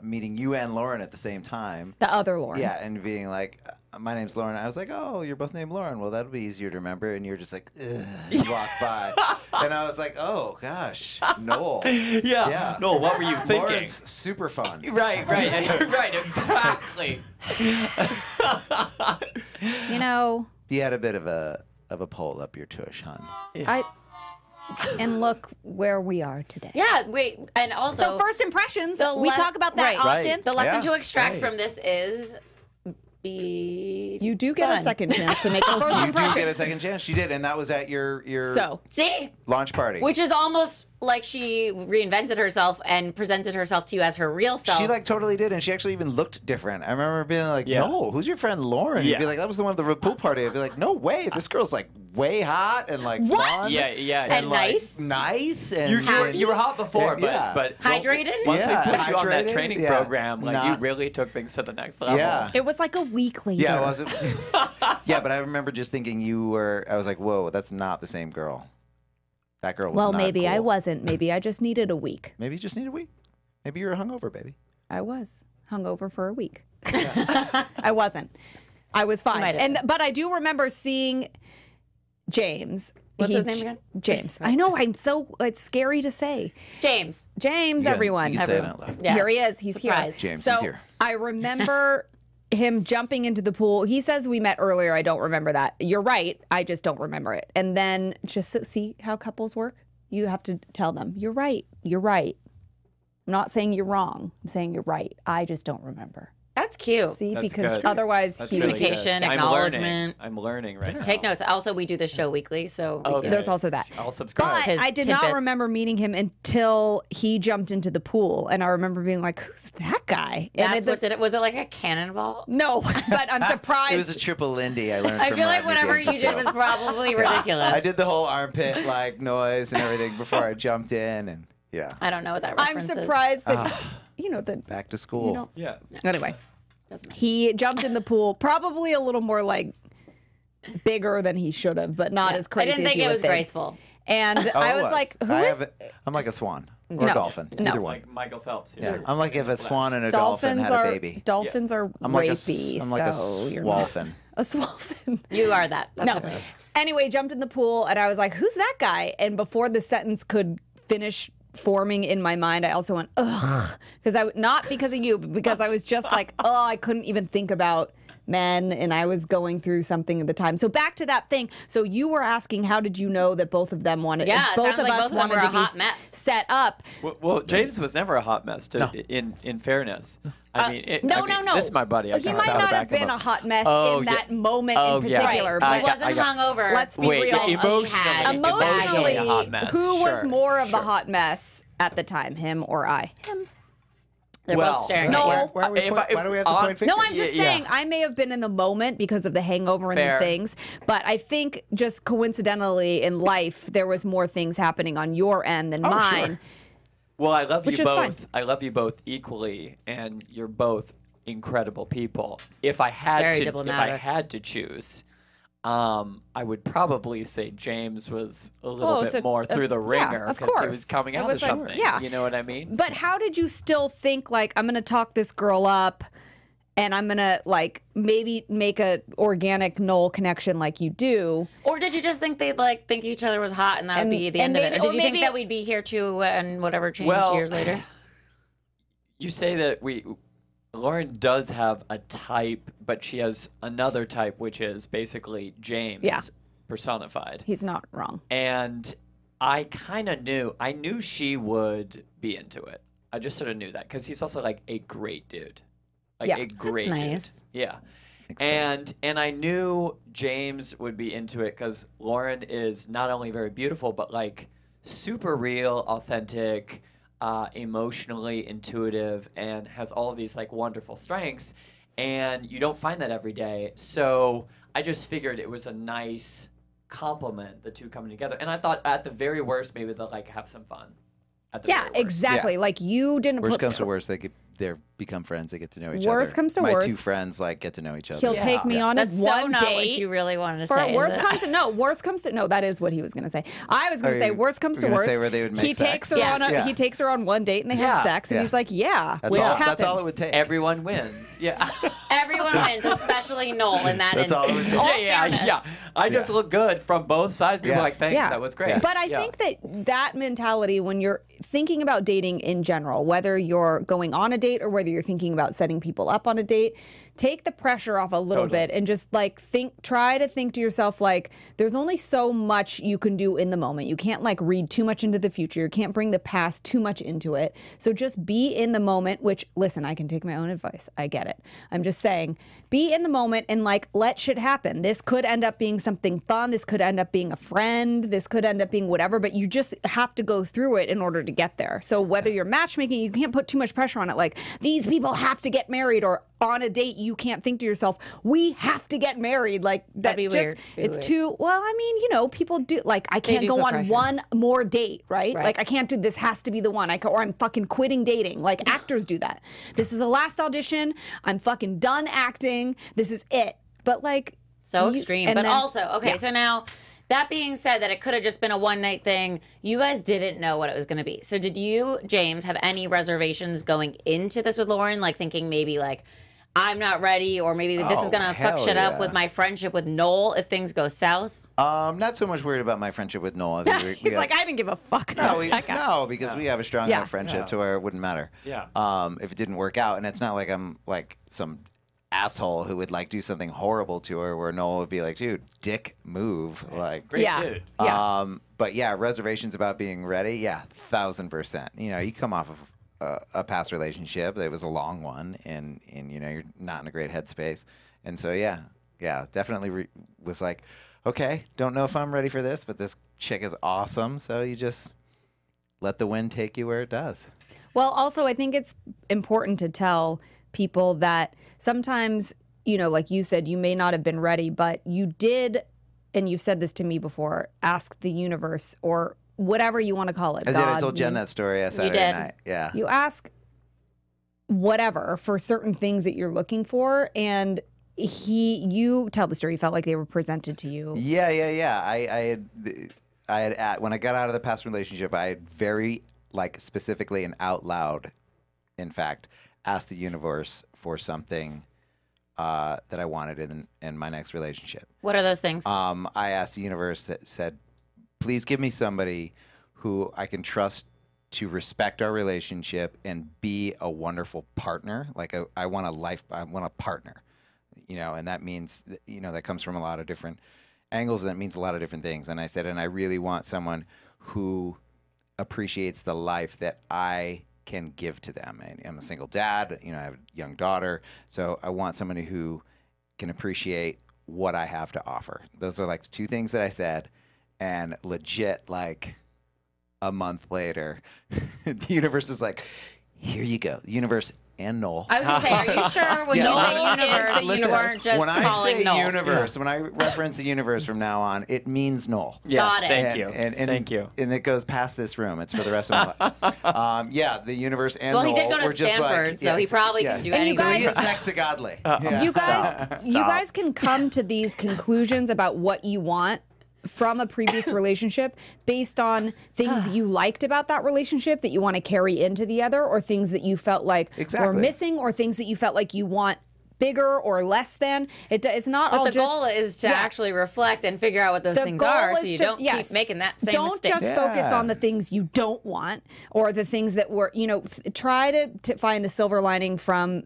Speaker 5: meeting you and Lauren at the same time.
Speaker 3: The other Lauren.
Speaker 5: Yeah, and being like, my name's Lauren. I was like, oh, you're both named Lauren. Well, that'll be easier to remember. And you're just like, ugh, you walk by. And I was like, oh, gosh, Noel.
Speaker 4: yeah, no, what were you thinking?
Speaker 5: Lauren's super fun.
Speaker 4: Right, right, exactly.
Speaker 3: You know,
Speaker 5: You had a bit of a pole up your tush, hon.
Speaker 3: and look where we are today.
Speaker 1: Yeah, wait. And also,
Speaker 3: So first impressions,
Speaker 1: The
Speaker 3: we
Speaker 1: le-
Speaker 3: talk about that
Speaker 1: right.
Speaker 3: often.
Speaker 1: the lesson
Speaker 5: Yeah,
Speaker 1: to extract
Speaker 5: right.
Speaker 1: from this is be
Speaker 3: You do get a
Speaker 1: fun.
Speaker 3: second chance to make a first
Speaker 5: You do
Speaker 3: impression.
Speaker 5: get a second chance. She did, and that was at your
Speaker 3: So,
Speaker 1: See?
Speaker 5: launch party.
Speaker 1: Which is almost like she reinvented herself and presented herself to you as her real self.
Speaker 5: She like totally did, and she actually even looked different. I remember being like,
Speaker 4: Yeah.
Speaker 5: "No, who's your friend Lauren?" You'd
Speaker 4: Yeah.
Speaker 5: be like, "That was the one at the pool party." I'd be like, "No way, this girl's like way hot and like blonde,
Speaker 4: Yeah.
Speaker 1: And
Speaker 5: like,
Speaker 1: nice.
Speaker 5: nice, and
Speaker 4: You were hot before,
Speaker 5: and- yeah.
Speaker 4: but
Speaker 1: Hydrated?
Speaker 4: Once
Speaker 5: Yeah,
Speaker 4: we put you on that
Speaker 5: hydrated,
Speaker 4: training
Speaker 5: yeah.
Speaker 4: program, like you
Speaker 5: Not-
Speaker 4: really took things to the next level.
Speaker 5: Yeah.
Speaker 3: it was like a week later.
Speaker 5: Yeah, it wasn't. Yeah, but I remember just thinking you were. I was like, "Whoa, that's not the same girl." That girl was.
Speaker 3: Well,
Speaker 5: not
Speaker 3: maybe I
Speaker 5: cool.
Speaker 3: wasn't. Maybe I just needed a week.
Speaker 5: Maybe you just need a week. Maybe you were hungover, baby.
Speaker 3: I was hungover for a week. I wasn't. I was fine.
Speaker 1: might have
Speaker 3: But I do remember seeing James.
Speaker 1: What's his name again?
Speaker 3: James. I know. It's scary to say.
Speaker 1: James.
Speaker 3: James,
Speaker 5: You can-
Speaker 3: everyone.
Speaker 5: you can say it
Speaker 3: everyone.
Speaker 5: out loud.
Speaker 1: Yeah.
Speaker 3: Here he is. He's
Speaker 1: Surprise.
Speaker 3: here.
Speaker 5: James
Speaker 3: so
Speaker 5: is here.
Speaker 3: I remember him jumping into the pool. He says we met earlier. I don't remember that. You're right. I just don't remember it. And then see how couples work? You have to tell them, you're right. You're right. I'm not saying you're wrong. I'm saying you're right. I just don't remember.
Speaker 1: That's cute.
Speaker 3: See,
Speaker 4: That's
Speaker 3: because
Speaker 4: good.
Speaker 3: otherwise
Speaker 4: That's
Speaker 3: he
Speaker 4: really
Speaker 3: would
Speaker 4: good.
Speaker 1: Communication, acknowledgement.
Speaker 4: I'm learning right now.
Speaker 1: Take notes. Also, we do this show weekly, so
Speaker 4: Okay.
Speaker 3: There's also that.
Speaker 4: I'll subscribe.
Speaker 3: But
Speaker 1: His
Speaker 3: I did
Speaker 1: tidbits.
Speaker 3: not remember meeting him until he jumped into the pool, and I remember being like, "Who's that guy?" And
Speaker 1: that's what did it. Was it like a cannonball?
Speaker 3: No, but I'm surprised.
Speaker 5: It was a triple Lindy. I learned.
Speaker 1: I
Speaker 5: from
Speaker 1: feel like
Speaker 5: Rodney
Speaker 1: whatever you did was
Speaker 5: Dangerfield.
Speaker 1: probably ridiculous.
Speaker 5: I did the whole armpit like noise and everything before I jumped in, and yeah,
Speaker 1: I don't know what that
Speaker 3: I'm
Speaker 1: reference is.
Speaker 3: surprised that that.
Speaker 5: back to school.
Speaker 3: know-
Speaker 4: Yeah.
Speaker 3: Anyway,
Speaker 1: Doesn't matter.
Speaker 3: he jumped in the pool, probably a little more like bigger than he should have, but not as
Speaker 1: I
Speaker 3: crazy.
Speaker 1: didn't
Speaker 3: as
Speaker 1: think
Speaker 3: you
Speaker 1: it
Speaker 3: would
Speaker 1: was
Speaker 3: think.
Speaker 1: graceful.
Speaker 3: And
Speaker 5: Oh,
Speaker 3: I
Speaker 5: it
Speaker 3: was like, "Who
Speaker 5: I
Speaker 3: is?"
Speaker 5: I'm like a swan or
Speaker 3: No.
Speaker 5: a dolphin.
Speaker 3: No.
Speaker 5: Either one.
Speaker 4: Like Michael Phelps.
Speaker 5: Yeah, I'm like if a swan and a
Speaker 3: Dolphins
Speaker 5: dolphin had
Speaker 3: are
Speaker 5: a baby.
Speaker 3: dolphins are
Speaker 5: I'm like
Speaker 3: rapey,
Speaker 5: I'm like
Speaker 3: so
Speaker 5: a
Speaker 3: you're not
Speaker 5: swalfin.
Speaker 3: a swalfin.
Speaker 1: You are that. That's
Speaker 3: No.
Speaker 1: okay.
Speaker 3: Anyway, jumped in the pool, and I was like, "Who's that guy?" And before the sentence could finish forming in my mind, I also went, "Ugh," because not because of you, but because I was just like, "Oh, I couldn't even think about men," and I was going through something at the time. So back to that thing. So you were asking, how did you know that both of them wanted?
Speaker 1: Yeah, it
Speaker 3: both
Speaker 1: sounds
Speaker 3: of
Speaker 1: like
Speaker 3: us
Speaker 1: both of them
Speaker 3: wanted
Speaker 1: were
Speaker 3: to
Speaker 1: a
Speaker 3: be
Speaker 1: hot mess.
Speaker 3: set up.
Speaker 4: Well, James was never a hot mess. In fairness, I mean,
Speaker 3: No.
Speaker 4: This is my buddy. I
Speaker 3: He
Speaker 4: can
Speaker 3: might
Speaker 4: gotta
Speaker 3: not
Speaker 4: back
Speaker 3: have
Speaker 4: him
Speaker 3: been
Speaker 4: up.
Speaker 3: a hot mess
Speaker 4: Oh,
Speaker 3: in
Speaker 4: yeah.
Speaker 3: that moment
Speaker 4: Oh,
Speaker 3: in
Speaker 4: yes.
Speaker 3: particular,
Speaker 4: I
Speaker 3: but
Speaker 1: He wasn't hungover.
Speaker 3: let's be
Speaker 4: Wait,
Speaker 3: real.
Speaker 4: emotionally,
Speaker 3: Emotionally,
Speaker 4: a hot mess.
Speaker 3: who was
Speaker 4: Sure,
Speaker 3: more of the
Speaker 4: sure.
Speaker 3: hot mess at the time, him or I? Him.
Speaker 1: They're
Speaker 4: Well,
Speaker 1: both staring
Speaker 3: no.
Speaker 1: at you.
Speaker 5: Why, why do we have to point fingers?
Speaker 3: No, I'm just
Speaker 4: Yeah,
Speaker 3: saying I may have been in the moment because of the hangover and
Speaker 4: Fair.
Speaker 3: the things, but I think just coincidentally in life there was more things happening on your end than mine.
Speaker 5: Sure.
Speaker 4: Well, I love
Speaker 3: Which
Speaker 4: you
Speaker 3: is
Speaker 4: both.
Speaker 3: fine.
Speaker 4: I love you both equally, and you're both incredible people. If I
Speaker 1: Very
Speaker 4: had
Speaker 1: diplomatic.
Speaker 4: to choose, I would probably say James was a little bit
Speaker 3: so-
Speaker 4: more through the
Speaker 3: yeah,
Speaker 4: ringer
Speaker 3: of
Speaker 4: because he
Speaker 3: course.
Speaker 4: was coming
Speaker 3: It
Speaker 4: out
Speaker 3: was
Speaker 4: of
Speaker 3: like,
Speaker 4: something.
Speaker 3: yeah.
Speaker 4: You know what I mean?
Speaker 3: But how did you still think like I'm going to talk this girl up and I'm going to like maybe make a organic Noel connection like you do?
Speaker 1: Or did you just think they'd like think each other was hot and that would be the
Speaker 3: and
Speaker 1: end of it?
Speaker 3: maybe-
Speaker 1: Or did
Speaker 3: or
Speaker 1: you think
Speaker 3: maybe-
Speaker 1: that we'd be here too and whatever changed
Speaker 4: Well,
Speaker 1: years later?
Speaker 4: You say that Lauren does have a type, but she has another type, which is basically James
Speaker 3: Yeah.
Speaker 4: personified.
Speaker 3: He's not wrong.
Speaker 4: And I kind of knew. I knew she would be into it. I just sort of knew that because he's also like a great dude, like
Speaker 3: Yeah.
Speaker 4: a great
Speaker 1: nice.
Speaker 4: dude. Yeah. And I knew James would be into it because Lauren is not only very beautiful, but like super real, authentic, emotionally intuitive, and has all of these like wonderful strengths. And you don't find that every day. So I just figured it was a nice compliment, the two coming together. And I thought at the very worst, maybe they'll like have some fun. At the
Speaker 3: Yeah,
Speaker 4: very worst.
Speaker 3: exactly.
Speaker 5: Yeah.
Speaker 3: Like you didn't
Speaker 5: Worst
Speaker 3: put
Speaker 5: comes to worst, they become friends. They get to know each other.
Speaker 3: Worst comes to
Speaker 5: My two
Speaker 3: worst.
Speaker 5: friends like get to know each other.
Speaker 3: He'll
Speaker 4: Yeah.
Speaker 3: take me on
Speaker 1: That's
Speaker 3: one
Speaker 1: so not
Speaker 3: date.
Speaker 1: what you really wanted to
Speaker 3: For
Speaker 1: say.
Speaker 3: worst
Speaker 1: is it?
Speaker 3: comes to no, that is what he was going to say. I was going
Speaker 5: Are
Speaker 3: to say
Speaker 5: you
Speaker 3: worst comes to
Speaker 5: gonna
Speaker 3: worst.
Speaker 5: say where they would make
Speaker 3: he
Speaker 5: sex?
Speaker 3: takes her
Speaker 1: Yeah.
Speaker 3: on
Speaker 5: Yeah.
Speaker 3: he takes her on one date and they have
Speaker 4: Yeah.
Speaker 3: sex and
Speaker 5: Yeah.
Speaker 3: he's like, yeah,
Speaker 5: That's
Speaker 3: which
Speaker 5: all.
Speaker 3: happened.
Speaker 5: That's all it would take.
Speaker 4: Everyone wins. Yeah.
Speaker 1: Everyone wins, especially Noel in that
Speaker 5: That's all it
Speaker 1: instance.
Speaker 5: would
Speaker 1: All
Speaker 5: take.
Speaker 1: fairness.
Speaker 4: Yeah. I just look good from both sides. People
Speaker 5: Yeah.
Speaker 4: are like, thanks,
Speaker 3: Yeah.
Speaker 4: that was great.
Speaker 5: Yeah.
Speaker 3: But I
Speaker 4: Yeah.
Speaker 3: think that mentality, when you're thinking about dating in general, whether you're going on a date or whether you're thinking about setting people up on a date, take the pressure off a little
Speaker 4: Totally.
Speaker 3: bit and just like try to think to yourself, like, there's only so much you can do in the moment. You can't like read too much into the future. You can't bring the past too much into it. So just be in the moment, which, listen, I can take my own advice. I get it. I'm just saying, be in the moment and like let shit happen. This could end up being something fun. This could end up being a friend. This could end up being whatever, but you just have to go through it in order to get there. So whether you're matchmaking, you can't put too much pressure on it. Like, these people have to get married, or on a date, you can't think to yourself, we have to get married. Like, that
Speaker 1: That'd be
Speaker 3: just,
Speaker 1: weird. Be
Speaker 3: it's
Speaker 1: weird.
Speaker 3: too, well, I mean, people do, like, I can't
Speaker 1: do
Speaker 3: go
Speaker 1: put
Speaker 3: on
Speaker 1: pressure.
Speaker 3: one more date, right?
Speaker 1: Right.
Speaker 3: Like, I can't do, this has to be the one. Or I'm fucking quitting dating. Like, actors do that. This is the last audition. I'm fucking done acting. This is it. But like,
Speaker 1: So
Speaker 3: you-
Speaker 1: extreme.
Speaker 3: and
Speaker 1: But
Speaker 3: then-
Speaker 1: also, okay,
Speaker 3: yeah.
Speaker 1: so now that being said, that it could have just been a one night thing, you guys didn't know what it was going to be. So did you, James, have any reservations going into this with Lauren? Like thinking maybe like, I'm not ready, or maybe this is
Speaker 5: Oh,
Speaker 1: going to fuck
Speaker 5: hell
Speaker 1: shit up
Speaker 5: yeah.
Speaker 1: with my friendship with Noel if things go south?
Speaker 5: Not so much worried about my friendship with Noel. I think we
Speaker 3: He's
Speaker 5: got-
Speaker 3: like, I didn't give a fuck.
Speaker 5: No,
Speaker 3: That guy.
Speaker 5: no, because we have a strong
Speaker 3: Yeah.
Speaker 5: enough friendship
Speaker 4: Yeah.
Speaker 5: to where it wouldn't matter.
Speaker 4: Yeah.
Speaker 5: If it didn't work out, and it's not like I'm like some asshole who would like do something horrible to her, where Noel would be like, "Dude, dick move," like.
Speaker 4: Great
Speaker 3: Yeah.
Speaker 4: dude.
Speaker 3: Yeah.
Speaker 5: But yeah, reservations about being ready. Yeah, 1000%. You know, you come off of a past relationship. It was a long one, and you know, you're not in a great headspace. And so yeah, definitely was like, okay, don't know if I'm ready for this, but this chick is awesome. So you just let the wind take you where it does.
Speaker 3: Well, also, I think it's important to tell people that sometimes, you know, like you said, you may not have been ready, but you did, and you've said this to me before, ask the universe or whatever you want to call it.
Speaker 5: I did.
Speaker 3: God,
Speaker 5: I told Jen that story Saturday night. Yeah.
Speaker 3: You ask whatever for certain things that you're looking for, and you tell the story. You felt like they were presented to you.
Speaker 5: Yeah. I had when I got out of the past relationship, I had very specifically and out loud, in fact, asked the universe for something that I wanted in my next relationship.
Speaker 1: What are those things?
Speaker 5: I asked the universe that said, please give me somebody who I can trust to respect our relationship and be a wonderful partner. I want a partner, you know, and that means, you know, that comes from a lot of different angles, and that means a lot of different things. And I said, and I really want someone who appreciates the life that I can give to them. And I'm a single dad, you know, I have a young daughter, so I want somebody who can appreciate what I have to offer. Those are the two things that I said, and legit, a month later, the universe was like, here you go. The universe and Noel.
Speaker 1: I was going to say, are you sure when you say universe, you weren't just
Speaker 5: when
Speaker 1: calling
Speaker 5: I say
Speaker 1: Noel?
Speaker 5: Universe, when I reference the universe from now on, it means Noel.
Speaker 4: Yeah,
Speaker 1: Got it.
Speaker 4: Thank you.
Speaker 5: Thank you. And it goes past this room. It's for the rest of my life. Yeah, the universe and Noel.
Speaker 1: Well, he did go to
Speaker 5: were just
Speaker 1: Stanford, so he probably can do
Speaker 3: And
Speaker 1: anything.
Speaker 3: you guys-
Speaker 5: He is next to godly.
Speaker 3: You guys can come to these conclusions about what you want from a previous relationship based on things you liked about that relationship that you want to carry into the other, or things that you felt like were missing, or things that you felt like you want bigger or less than. It's not all
Speaker 1: But the
Speaker 3: just,
Speaker 1: goal is to actually reflect and figure out what those things are, so you don't keep making that same
Speaker 3: don't
Speaker 1: mistake.
Speaker 3: just focus on the things you don't want, or the things that were, you know, try to find the silver lining from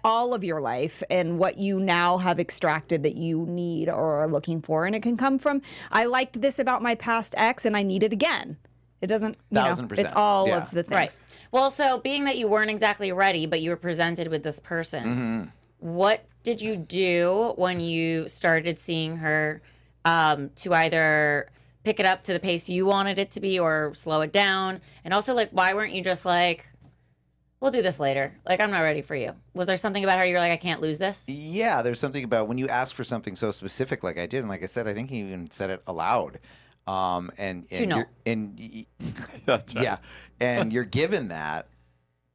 Speaker 3: all of your life and what you now have extracted that you need or are looking for. And it can come from, I liked this about my past ex and I need it again. It doesn't, you know,
Speaker 5: 1000%.
Speaker 3: it's all of the things.
Speaker 1: Right. Well, so being that you weren't exactly ready, but you were presented with this person, what did you do when you started seeing her to either pick it up to the pace you wanted it to be or slow it down? And also, why weren't you just like, we'll do this later. I'm not ready for you. Was there something about her you're like, I can't lose this?
Speaker 5: Yeah, there's something about when you ask for something so specific like I did, and like I said, I think he even said it aloud.
Speaker 1: To
Speaker 4: That's right.
Speaker 5: Yeah, and you're given that,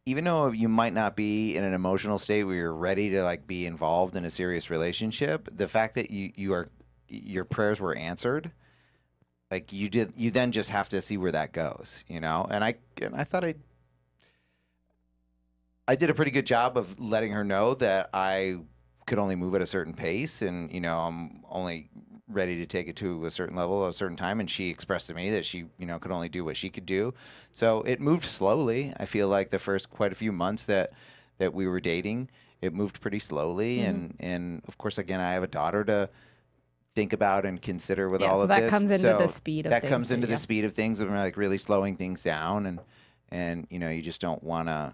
Speaker 5: even though you might not be in an emotional state where you're ready to be involved in a serious relationship, the fact that your prayers were answered, you then just have to see where that goes, you know. And I thought I did a pretty good job of letting her know that I could only move at a certain pace, and you know, I'm only ready to take it to a certain level at a certain time. And she expressed to me that she, you know, could only do what she could do. So it moved slowly. I feel like the first quite a few months that we were dating, it moved pretty slowly. And of course, again, I have a daughter to think about and consider with all of this.
Speaker 3: So that comes into the speed of things.
Speaker 5: That comes into the speed of things, of really slowing things down, and you know, you just don't want to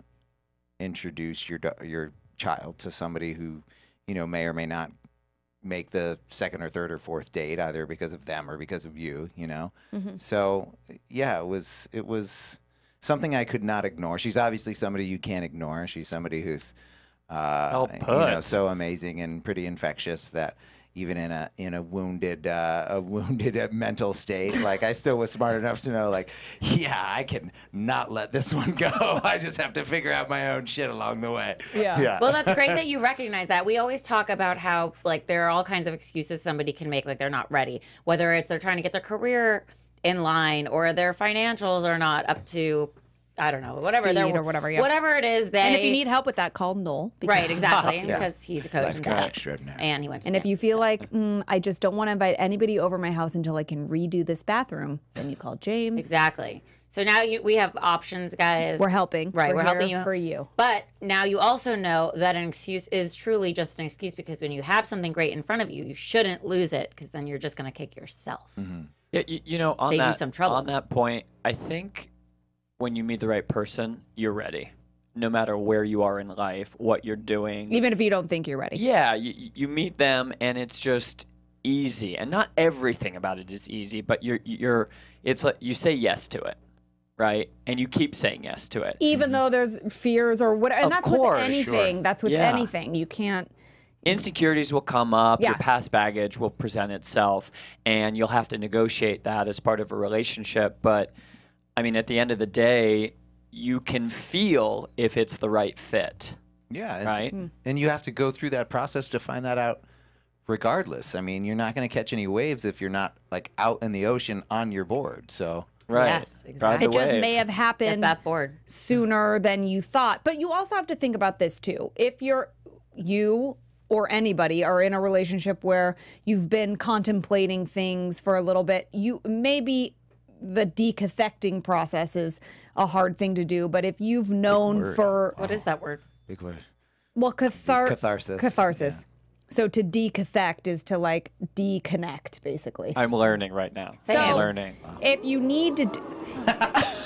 Speaker 5: introduce your child to somebody who, you know, may or may not make the second or third or fourth date, either because of them or because of you, you know. So yeah, it was something I could not ignore. She's obviously somebody you can't ignore. She's somebody who's you know, so amazing and pretty infectious that even in a wounded mental state, I still was smart enough to know, yeah, I can not let this one go. I just have to figure out my own shit along the way.
Speaker 3: Yeah.
Speaker 1: Well, that's great that you recognize that. We always talk about how there are all kinds of excuses somebody can make, they're not ready, whether it's they're trying to get their career in line or their financials are not up to, I don't know, whatever
Speaker 3: Speed or whatever, yeah.
Speaker 1: Whatever it is,
Speaker 3: And if you need help with that, call Noel.
Speaker 1: Right, exactly,
Speaker 5: Yeah.
Speaker 1: because he's a coach
Speaker 5: Life
Speaker 1: and
Speaker 5: coach
Speaker 1: stuff.
Speaker 5: extraordinaire.
Speaker 1: And he went to
Speaker 3: And if you feel like, I just don't want to invite anybody over my house until I can redo this bathroom, then you call James.
Speaker 1: Exactly. So now we have options, guys.
Speaker 3: We're helping.
Speaker 1: Right, we're helping
Speaker 3: here
Speaker 1: you.
Speaker 3: for you.
Speaker 1: But now you also know that an excuse is truly just an excuse, because when you have something great in front of you, you shouldn't lose it, because then you're just going to kick yourself.
Speaker 4: Yeah, you know,
Speaker 1: Save you some trouble.
Speaker 4: on that point, I think when you meet the right person, you're ready. No matter where you are in life, what you're doing.
Speaker 3: Even if you don't think you're ready.
Speaker 4: Yeah, you meet them and it's just easy. And not everything about it is easy, but it's like you say yes to it, right? And you keep saying yes to it.
Speaker 3: Even though there's fears or whatever. And
Speaker 4: Of
Speaker 3: that's
Speaker 4: course.
Speaker 3: with anything.
Speaker 5: Sure.
Speaker 3: That's with
Speaker 4: Yeah.
Speaker 3: anything. You can't.
Speaker 4: Insecurities will come up,
Speaker 3: Yeah.
Speaker 4: your past baggage will present itself, and you'll have to negotiate that as part of a relationship. But I mean, at the end of the day, you can feel if it's the right fit,
Speaker 5: Yeah.
Speaker 4: right?
Speaker 5: And you have to go through that process to find that out regardless. I mean, you're not going to catch any waves if you're not like out in the ocean on your board. So
Speaker 4: Right.
Speaker 1: Yes,
Speaker 4: Ride
Speaker 1: exactly.
Speaker 4: the
Speaker 3: It just
Speaker 4: wave.
Speaker 3: may have
Speaker 1: Get
Speaker 3: happened
Speaker 1: that board.
Speaker 3: sooner than you thought. But you also have to think about this too. If you or anybody are in a relationship where you've been contemplating things for a little bit, you maybe the decathecting process is a hard thing to do. But if you've known
Speaker 5: word.
Speaker 3: for
Speaker 1: What is that word?
Speaker 5: big word.
Speaker 3: well
Speaker 5: Catharsis.
Speaker 3: catharsis. So to decathect is to like deconnect, basically.
Speaker 4: I'm learning right now.
Speaker 3: So-
Speaker 4: I'm learning.
Speaker 3: If you need to,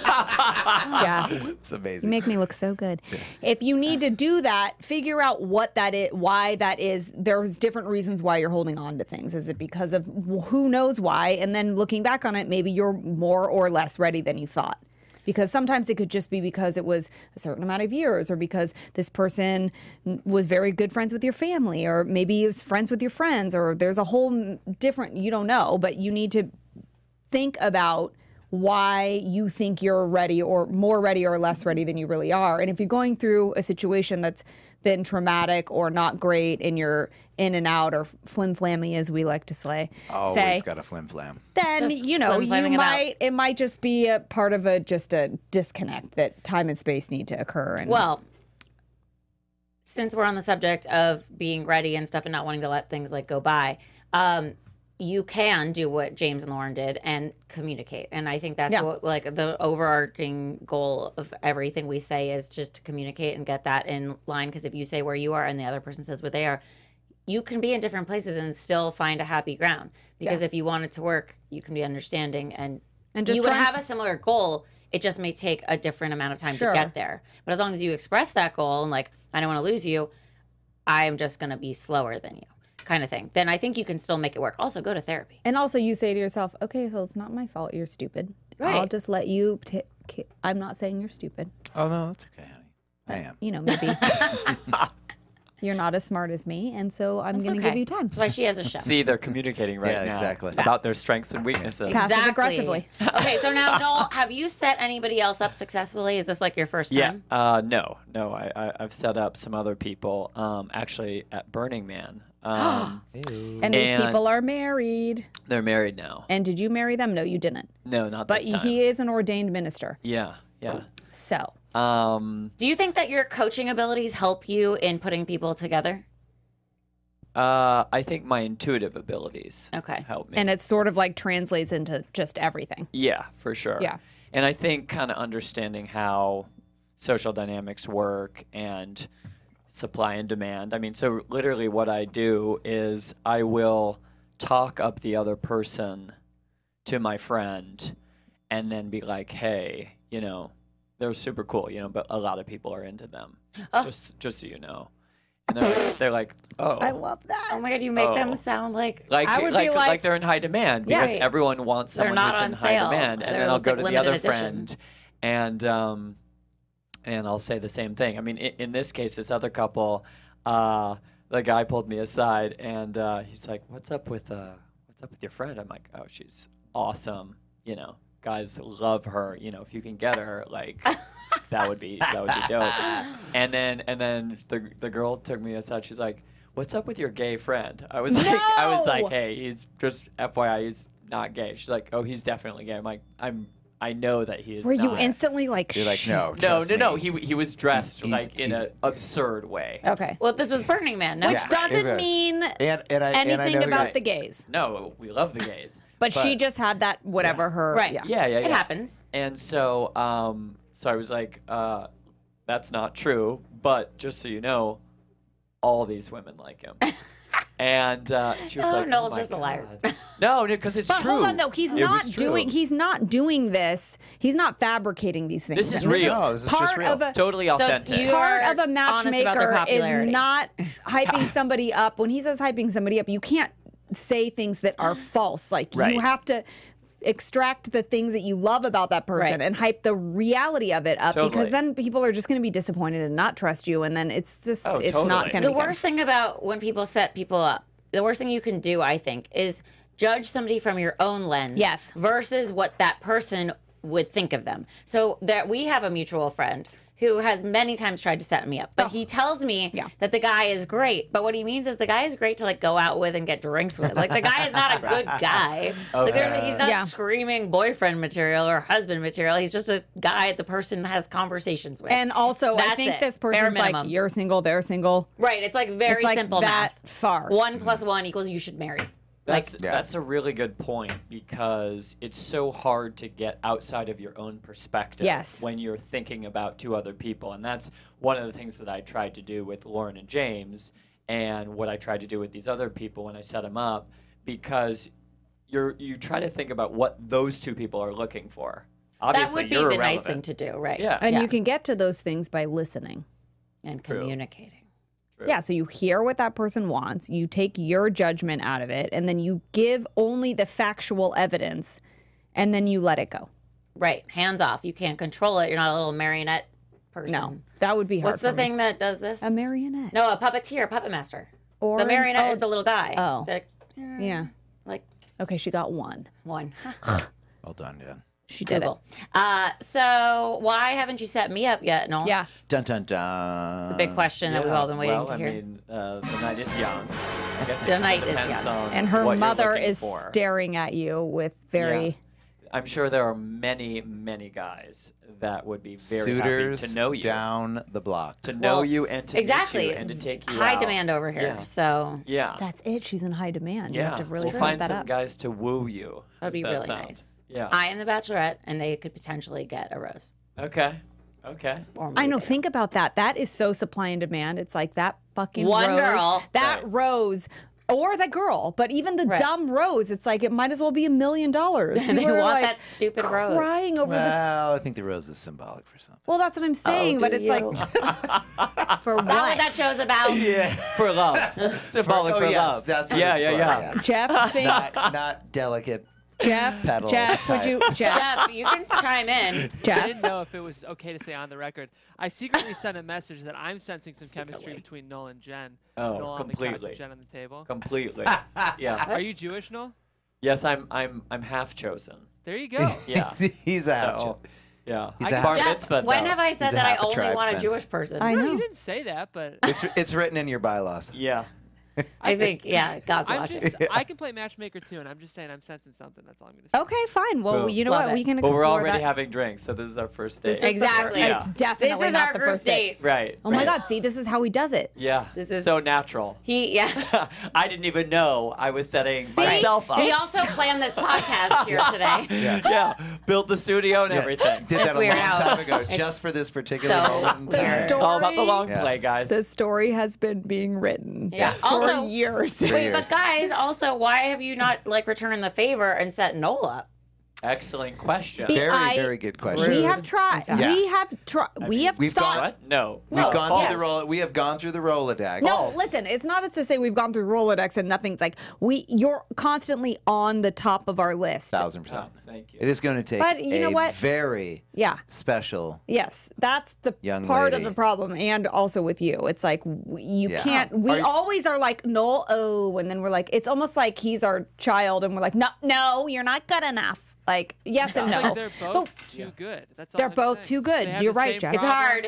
Speaker 3: yeah.
Speaker 5: It's
Speaker 3: You
Speaker 5: amazing.
Speaker 3: make me look so good. If you need to do that, figure out what that is, why that is. There's different reasons why you're holding on to things. Is it because of who knows why? And then looking back on it, maybe you're more or less ready than you thought. Because sometimes it could just be because it was a certain amount of years, or because this person was very good friends with your family, or maybe it was friends with your friends, or there's a whole different, you don't know, but you need to think about why you think you're ready or more ready or less ready than you really are. And if you're going through a situation that's been traumatic or not great and you're in and out or flim-flammy, as we like to say,
Speaker 5: Always got a flim flam.
Speaker 3: then,
Speaker 1: Just
Speaker 3: you know,
Speaker 1: flim-flamming
Speaker 3: it might just be a part of just a disconnect that time and space need to occur. And
Speaker 1: Well, since we're on the subject of being ready and stuff and not wanting to let things like go by, you can do what James and Lauren did and communicate. And I think that's
Speaker 3: Yeah.
Speaker 1: what like the overarching goal of everything we say is just to communicate and get that in line. Because if you say where you are and the other person says where they are, you can be in different places and still find a happy ground. Because if you want it to work, you can be understanding and
Speaker 3: just
Speaker 1: you would
Speaker 3: try and-
Speaker 1: have a similar goal. It just may take a different amount of time
Speaker 3: Sure.
Speaker 1: to get there. But as long as you express that goal and like, I don't want to lose you, I'm just going to be slower than you kind of thing, then I think you can still make it work. Also, go to therapy.
Speaker 3: And also you say to yourself, okay, well, it's not my fault you're stupid. I'll
Speaker 1: Right.
Speaker 3: just let you I'm not saying you're stupid.
Speaker 5: Oh no, that's okay, honey. I am.
Speaker 3: You know, maybe you're not as smart as me, and so I'm going to give you time.
Speaker 1: That's why she has a show.
Speaker 4: See, they're communicating right
Speaker 5: Yeah,
Speaker 4: now
Speaker 5: exactly.
Speaker 4: about their strengths and weaknesses.
Speaker 3: Passive aggressively.
Speaker 1: Okay, so now, Noel, have you set anybody else up successfully? Is this like your first
Speaker 4: Yeah.
Speaker 1: time?
Speaker 4: No. I've set up some other people. Actually, at Burning Man.
Speaker 3: And these
Speaker 4: And-
Speaker 3: people are married.
Speaker 4: They're married now.
Speaker 3: And did you marry them? No, you didn't.
Speaker 4: No, not
Speaker 3: But
Speaker 4: this time.
Speaker 3: he is an ordained minister.
Speaker 4: Yeah.
Speaker 3: So
Speaker 1: Do you think that your coaching abilities help you in putting people together?
Speaker 4: I think my intuitive abilities
Speaker 1: Okay.
Speaker 4: help me.
Speaker 3: and it sort of like translates into just everything.
Speaker 4: Yeah, for sure.
Speaker 3: Yeah.
Speaker 4: And I think kind of understanding how social dynamics work and supply and demand. I mean, so literally what I do is I will talk up the other person to my friend and then be like, hey, you know, they're super cool, you know, but a lot of people are into them.
Speaker 1: Oh.
Speaker 4: Just so you know. And they're like, oh.
Speaker 3: I love that.
Speaker 1: Oh my God, you make them
Speaker 4: Oh.
Speaker 1: sound like
Speaker 3: I would be
Speaker 4: like
Speaker 3: like-
Speaker 4: they're in high demand
Speaker 3: Yeah.
Speaker 4: because everyone wants
Speaker 1: They're
Speaker 4: someone
Speaker 1: not
Speaker 4: who's
Speaker 1: on
Speaker 4: in high
Speaker 1: sale.
Speaker 4: demand, and
Speaker 1: They're
Speaker 4: then I'll go
Speaker 1: like
Speaker 4: to the
Speaker 1: limited
Speaker 4: other
Speaker 1: edition.
Speaker 4: friend, and I'll say the same thing. I mean, in this case, this other couple, the guy pulled me aside and he's like, "What's up with your friend?" I'm like, "Oh, she's awesome. You know, guys love her. You know, if you can get her, like." That would be dope. And then the girl took me aside. She's like, "What's up with your gay friend?" I was like,
Speaker 3: No!
Speaker 4: "Hey, he's just FYI, he's not gay." She's like, "Oh, he's definitely gay." I'm like, I know that he is.
Speaker 3: Were you
Speaker 4: not."
Speaker 3: instantly like,
Speaker 5: You're like, no,
Speaker 4: No,
Speaker 5: trust
Speaker 4: no.
Speaker 5: me.
Speaker 4: He was dressed
Speaker 5: He's-
Speaker 4: like in an absurd way.
Speaker 3: Okay.
Speaker 1: well, this was Burning Man. No,
Speaker 3: Which doesn't
Speaker 5: It was.
Speaker 3: mean
Speaker 5: And I
Speaker 3: anything
Speaker 5: know
Speaker 3: about
Speaker 4: Right.
Speaker 3: the gays.
Speaker 4: No, we love the gays.
Speaker 3: But she just had that whatever her.
Speaker 1: Right.
Speaker 3: Yeah.
Speaker 4: Yeah.
Speaker 1: it happens.
Speaker 4: And so, so I was like, that's not true. But just so you know, all these women like him. And she was like,
Speaker 1: Noel's
Speaker 4: oh my
Speaker 1: just a liar.
Speaker 4: God. No, because it's
Speaker 3: But
Speaker 4: true.
Speaker 3: hold on, though. He's
Speaker 4: It was true.
Speaker 3: He's not doing this. He's not fabricating these things.
Speaker 4: This is
Speaker 3: And
Speaker 4: real.
Speaker 5: No, this is
Speaker 3: part
Speaker 5: just real.
Speaker 3: of a
Speaker 4: Totally authentic.
Speaker 1: you-
Speaker 3: part
Speaker 1: are
Speaker 3: of a
Speaker 1: honest about their
Speaker 3: matchmaker is
Speaker 1: popularity.
Speaker 3: not hyping somebody up. When he says hyping somebody up, you can't say things that are false. Like
Speaker 4: Right.
Speaker 3: you have to extract the things that you love about that person
Speaker 1: Right.
Speaker 3: and hype the reality of it up,
Speaker 4: Totally.
Speaker 3: because then people are just going to be disappointed and not trust you, and then it's just
Speaker 4: Oh,
Speaker 3: it's
Speaker 4: totally.
Speaker 3: not going to
Speaker 1: The
Speaker 3: be
Speaker 1: worst thing about when people set people up, the worst thing you can do, I think, is judge somebody from your own lens.
Speaker 3: Yes.
Speaker 1: Versus what that person would think of them. So that we have a mutual friend who has many times tried to set me up, but he tells me that the guy is great. But what he means is the guy is great to like go out with and get drinks with. Like the guy is not a good guy. Like he's not screaming boyfriend material or husband material. He's just a guy the person has conversations with.
Speaker 3: And also, I
Speaker 1: That's
Speaker 3: think
Speaker 1: it.
Speaker 3: this
Speaker 1: Bare
Speaker 3: person's like,
Speaker 1: minimum.
Speaker 3: you're single, they're single.
Speaker 1: Right. It's like very
Speaker 3: It's like
Speaker 1: simple
Speaker 3: that
Speaker 1: math.
Speaker 3: far.
Speaker 1: 1 + 1 = you should marry.
Speaker 4: That's a really good point, because it's so hard to get outside of your own perspective
Speaker 3: Yes.
Speaker 4: when you're thinking about two other people. And that's one of the things that I tried to do with Lauren and James, and what I tried to do with these other people when I set them up, because you try to think about what those two people are looking for. Obviously,
Speaker 1: That would be
Speaker 4: you're
Speaker 1: the nice
Speaker 4: irrelevant.
Speaker 1: thing to do, right?
Speaker 4: Yeah.
Speaker 3: And you can get to those things by listening.
Speaker 1: And
Speaker 4: True.
Speaker 1: communicating.
Speaker 4: True.
Speaker 3: Yeah, so you hear what that person wants, you take your judgment out of it, and then you give only the factual evidence, and then you let it go.
Speaker 1: Right. Hands off. You can't control it. You're not a little marionette person.
Speaker 3: No, that would be hard.
Speaker 1: What's the
Speaker 3: for me.
Speaker 1: thing that does this?
Speaker 3: A marionette.
Speaker 1: No, a puppeteer, puppet master.
Speaker 3: Or
Speaker 1: The marionette is the little guy.
Speaker 3: Oh.
Speaker 1: The,
Speaker 3: Yeah.
Speaker 1: like
Speaker 3: Okay, she got one.
Speaker 1: one.
Speaker 5: Well done, Dan.
Speaker 3: She did
Speaker 1: Google. So why haven't you set me up yet, Noel?
Speaker 3: it. Yeah.
Speaker 5: Dun dun dun.
Speaker 1: The big question that we've all been waiting
Speaker 4: well,
Speaker 1: to hear.
Speaker 4: I mean, the night is young. I guess
Speaker 1: The
Speaker 4: it
Speaker 1: night is
Speaker 4: depends
Speaker 1: young.
Speaker 4: on
Speaker 3: And her
Speaker 4: what you're
Speaker 3: mother
Speaker 4: looking
Speaker 3: is
Speaker 4: for.
Speaker 3: staring at you with very.
Speaker 4: Yeah. I'm sure there are many, many guys that would be very
Speaker 5: Suitors
Speaker 4: happy to know you,
Speaker 5: down the block.
Speaker 4: to know
Speaker 1: Well,
Speaker 4: you, and to
Speaker 1: exactly.
Speaker 4: meet you, and to take you
Speaker 1: High
Speaker 4: out.
Speaker 1: demand over here.
Speaker 4: Yeah.
Speaker 1: So
Speaker 4: Yeah.
Speaker 3: That's it. She's in high demand. You
Speaker 4: Yeah.
Speaker 3: have to really
Speaker 4: we'll
Speaker 3: ramp
Speaker 4: find
Speaker 3: that
Speaker 4: some
Speaker 3: up.
Speaker 4: guys to woo you.
Speaker 1: that'd be
Speaker 4: if that
Speaker 1: really
Speaker 4: sounds-
Speaker 1: nice.
Speaker 4: Yeah.
Speaker 1: I am the Bachelorette, and they could potentially get a rose.
Speaker 4: Okay. Okay.
Speaker 1: Or
Speaker 3: I know.
Speaker 1: maybe.
Speaker 3: Think about that. That is so supply and demand. It's like that fucking
Speaker 1: One
Speaker 3: rose,
Speaker 1: girl.
Speaker 3: that
Speaker 4: Right.
Speaker 3: rose, or the girl. But even the
Speaker 1: Right.
Speaker 3: dumb rose, it's like it might as well be $1 million.
Speaker 1: And they
Speaker 3: People are,
Speaker 1: want
Speaker 3: like,
Speaker 1: that stupid rose.
Speaker 3: crying over this.
Speaker 5: Well, I think the rose is symbolic for something.
Speaker 3: Well, that's what I'm saying.
Speaker 1: Oh,
Speaker 3: but
Speaker 1: do
Speaker 3: it's
Speaker 1: you?
Speaker 3: like for
Speaker 1: Is that what
Speaker 3: what?
Speaker 1: that show's about?
Speaker 4: Yeah. For love. Symbolic for
Speaker 5: yes,
Speaker 4: love.
Speaker 5: that's what
Speaker 4: yeah,
Speaker 5: it's
Speaker 4: yeah,
Speaker 5: for,
Speaker 4: yeah.
Speaker 3: Jeff thinks.
Speaker 5: Not delicate.
Speaker 3: Jeff.
Speaker 5: Petal
Speaker 3: Jeff, would you? Jeff.
Speaker 1: Jeff, you can chime in.
Speaker 6: I
Speaker 3: Jeff.
Speaker 6: didn't know if it was okay to say on the record. I secretly sent a message that I'm sensing some chemistry between Noel and Jen.
Speaker 4: Oh,
Speaker 6: Noel on the couch
Speaker 4: completely.
Speaker 6: and Jen on the table.
Speaker 4: Completely. Yeah.
Speaker 6: Are you Jewish, Noel?
Speaker 4: Yes, I'm half chosen.
Speaker 6: There you go.
Speaker 4: Yeah.
Speaker 5: He's out.
Speaker 4: So, yeah.
Speaker 5: He's a
Speaker 4: Bar
Speaker 5: half-
Speaker 4: mitzvah,
Speaker 1: When
Speaker 4: though.
Speaker 1: have I said
Speaker 5: He's a
Speaker 1: that I
Speaker 5: half a
Speaker 1: only want a
Speaker 5: tribesman.
Speaker 1: Jewish person?
Speaker 3: I
Speaker 6: No,
Speaker 3: know.
Speaker 6: you didn't say that, but
Speaker 5: It's written in your bylaws.
Speaker 4: Yeah.
Speaker 1: I think, yeah, God's
Speaker 6: I'm
Speaker 1: watching.
Speaker 6: just I can play matchmaker too, and I'm just saying I'm sensing something. That's all I'm gonna say.
Speaker 3: Okay, fine. Well,
Speaker 4: Boom.
Speaker 3: you know
Speaker 1: Love
Speaker 3: what?
Speaker 1: it.
Speaker 3: We can
Speaker 4: But
Speaker 3: explore
Speaker 4: we're already
Speaker 3: that.
Speaker 4: having drinks, so this is our first date.
Speaker 3: This is the fir-
Speaker 1: Exactly.
Speaker 3: It's
Speaker 1: This
Speaker 3: definitely
Speaker 1: is
Speaker 3: not
Speaker 1: our
Speaker 3: the
Speaker 1: group
Speaker 3: first date.
Speaker 1: date.
Speaker 4: Right.
Speaker 3: Oh my God! See, this is how he does it.
Speaker 4: Yeah.
Speaker 1: This is-
Speaker 4: so natural.
Speaker 1: Yeah.
Speaker 4: I didn't even know I was setting myself up.
Speaker 1: He also planned this podcast here today.
Speaker 4: Yeah. Built the studio and everything.
Speaker 5: Did
Speaker 1: It's
Speaker 5: that a
Speaker 1: weird
Speaker 5: long
Speaker 1: how
Speaker 5: time ago,
Speaker 1: it's
Speaker 5: just for this particular
Speaker 1: so
Speaker 5: moment in
Speaker 3: The
Speaker 5: time.
Speaker 4: It's all about the long
Speaker 5: Yeah.
Speaker 4: play, guys.
Speaker 3: The story has been being written
Speaker 1: Yeah.
Speaker 3: for
Speaker 1: Also-
Speaker 3: years.
Speaker 1: Wait,
Speaker 5: years.
Speaker 1: but guys, also, why have you not like returned the favor and set Noel up?
Speaker 4: Excellent question.
Speaker 5: Very, very good question.
Speaker 3: We have tried.
Speaker 5: Yeah.
Speaker 3: We have tried. We have
Speaker 5: We've
Speaker 3: thought.
Speaker 5: gone-
Speaker 4: What? No.
Speaker 5: We've
Speaker 4: No,
Speaker 5: gone
Speaker 4: false.
Speaker 5: through the roll. We have gone through the Rolodex.
Speaker 3: No, listen. It's not to say we've gone through Rolodex and nothing's like you're constantly on the top of our list.
Speaker 5: 1,000%.
Speaker 4: Oh, thank you.
Speaker 5: It is going to take
Speaker 3: But you know
Speaker 5: a
Speaker 3: what?
Speaker 5: very
Speaker 3: Yeah.
Speaker 5: special.
Speaker 3: Yes, that's the
Speaker 5: Young
Speaker 3: part of
Speaker 5: lady.
Speaker 3: the problem, and also with you, it's like you
Speaker 5: Yeah.
Speaker 3: can't. We
Speaker 5: Are you-
Speaker 3: always are like Noel, and then we're like, it's almost like he's our child, and we're like, no, you're not good enough. Like yes and
Speaker 6: It's
Speaker 3: no.
Speaker 6: like they're both too good. That's all
Speaker 3: They're
Speaker 6: I'm
Speaker 3: both
Speaker 6: saying.
Speaker 3: too good.
Speaker 6: They have
Speaker 3: You're
Speaker 6: the
Speaker 3: right,
Speaker 6: same
Speaker 3: Jeff.
Speaker 1: It's
Speaker 6: problem.
Speaker 1: hard.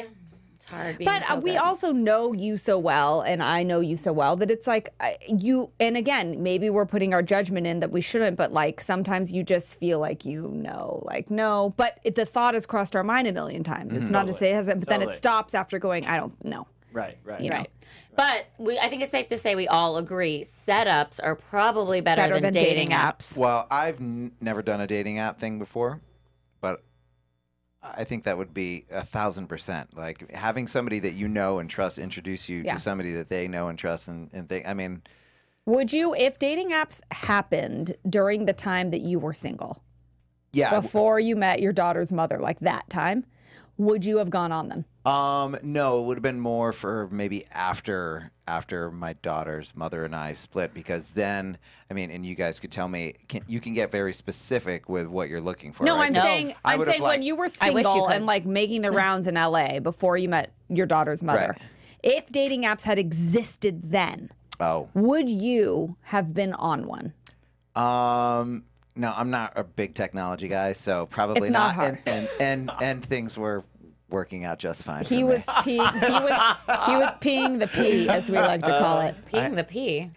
Speaker 1: It's hard being
Speaker 3: But
Speaker 1: so
Speaker 3: we
Speaker 1: good.
Speaker 3: also know you so well, and I know you so well that it's like you. And again, maybe we're putting our judgment in that we shouldn't. But like sometimes you just feel like like no. But the thought has crossed our mind a million times. It's not to say it hasn't, but then it
Speaker 4: Totally.
Speaker 3: stops after going. I don't know.
Speaker 4: Right, right.
Speaker 3: You know.
Speaker 1: Right. But I think it's safe to say we all agree setups are probably better than dating apps.
Speaker 5: Well, I've never done a dating app thing before, but I think that would be 1,000%. Like having somebody that you know and trust introduce you
Speaker 3: Yeah.
Speaker 5: to somebody that they know and trust and think. I mean,
Speaker 3: Would you, if dating apps happened during the time that you were single, before you met your daughter's mother, like that time, would you have gone on them?
Speaker 5: No, it would have been more for maybe after my daughter's mother and I split, because then, I mean, and you guys could tell me, you can get very specific with what you're looking for.
Speaker 3: No,
Speaker 5: right?
Speaker 3: I'm saying when you were single and like making the rounds in LA before you met your daughter's mother, if dating apps had existed then, would you have been on one?
Speaker 5: No, I'm not a big technology guy, so probably
Speaker 3: it's not hard.
Speaker 5: And things were working out just fine.
Speaker 3: He was peeing the pee, as we like to call it.
Speaker 1: Peeing the pee.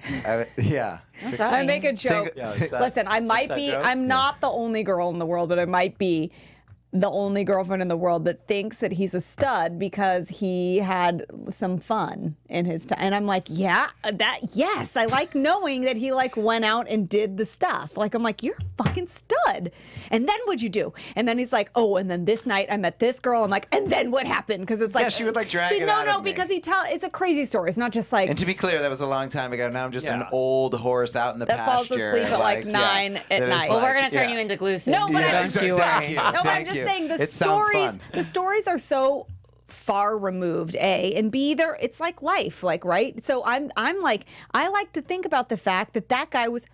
Speaker 5: Yeah.
Speaker 3: I make a joke. Listen, I might be. I'm not the only girl in the world, but I might be the only girlfriend in the world that thinks that he's a stud because he had some fun in his time. And I'm like, yes, I like knowing that he like went out and did the stuff. Like, I'm like, you're a fucking stud. And then what'd you do? And then he's like, oh, and then this night I met this girl. I'm like, and then what happened? Because it's like,
Speaker 5: she would like drag it out of me.
Speaker 3: because it's a crazy story. It's not just like.
Speaker 5: And to be clear, that was a long time ago. Now I'm just an old horse out in the pasture.
Speaker 3: That falls asleep at like 9 at night.
Speaker 1: Well, we're gonna turn you into glue soon.
Speaker 3: No, but
Speaker 1: don't you worry.
Speaker 3: No, but I'm just saying the stories are so far removed, A, and B, it's like life, like, right? So I'm like, I like to think about the fact that guy was.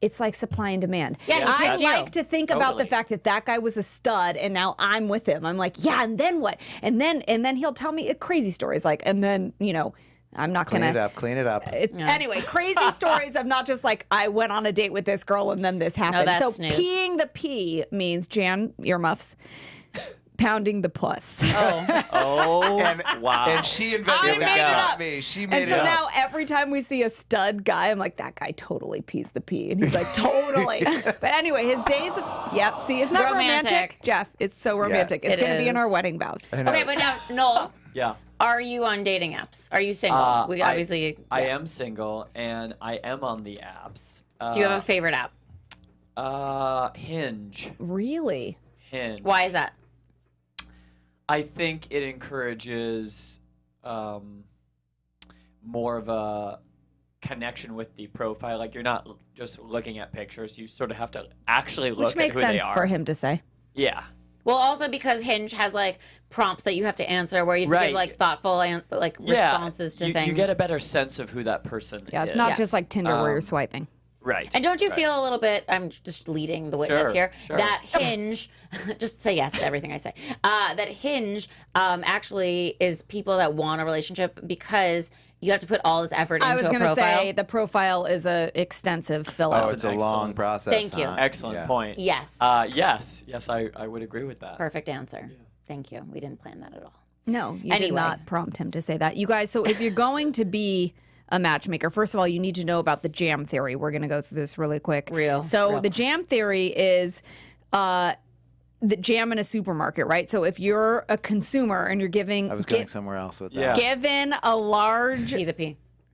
Speaker 3: It's like supply and demand.
Speaker 1: Yeah,
Speaker 3: I like to think about the fact that guy was a stud, and now I'm with him. I'm like, yeah, and then what? And then he'll tell me crazy stories, like, and then I'm not
Speaker 5: clean
Speaker 3: gonna
Speaker 5: clean it up.
Speaker 3: Anyway, crazy stories of not just like I went on a date with this girl and then this happened.
Speaker 1: No, that's
Speaker 3: so
Speaker 1: news.
Speaker 3: peeing the pee means Jan earmuffs. Pounding the puss.
Speaker 4: Wow.
Speaker 5: And she invented that, not me. She made it up.
Speaker 3: And so now every time we see a stud guy, I'm like, that guy totally pees the pee. And he's like, totally. But anyway, his days of, see, isn't that romantic? Jeff, it's so romantic. It's going to be in our wedding vows.
Speaker 1: Okay, but now, Noel.
Speaker 4: Yeah.
Speaker 1: Are you on dating apps? Are you single? We obviously.
Speaker 4: I am single, and I am on the apps.
Speaker 1: Do you have a favorite app?
Speaker 4: Hinge.
Speaker 3: Really?
Speaker 4: Hinge.
Speaker 1: Why is that?
Speaker 4: I think it encourages more of a connection with the profile. Like, you're not just looking at pictures. You sort of have to actually look at who they are.
Speaker 3: Which makes sense for him to say.
Speaker 4: Yeah.
Speaker 1: Well, also because Hinge has like prompts that you have to answer, where you have to give like thoughtful responses to things.
Speaker 4: You get a better sense of who that person is.
Speaker 3: Yeah, it's not just like Tinder where you're swiping.
Speaker 4: Right.
Speaker 1: And don't you feel a little bit, I'm just leading the witness here, that Hinge, just say yes to everything I say, that Hinge actually is people that want a relationship because you have to put all this effort into a profile.
Speaker 3: I was going to say the profile is a extensive fill out.
Speaker 5: Oh, it's a long process.
Speaker 1: Thank you.
Speaker 4: Excellent point.
Speaker 1: Yes.
Speaker 4: Yes, I would agree with that.
Speaker 1: Perfect answer. Yeah. Thank you. We didn't plan that at all.
Speaker 3: No, you did not prompt him to say that. You guys, so if you're going to be a matchmaker, first of all, you need to know about the jam theory. We're going to go through this really quick. The jam theory is the jam in a supermarket, right? So if you're a consumer and you're giving...
Speaker 5: I was going somewhere else with that.
Speaker 3: Given a large...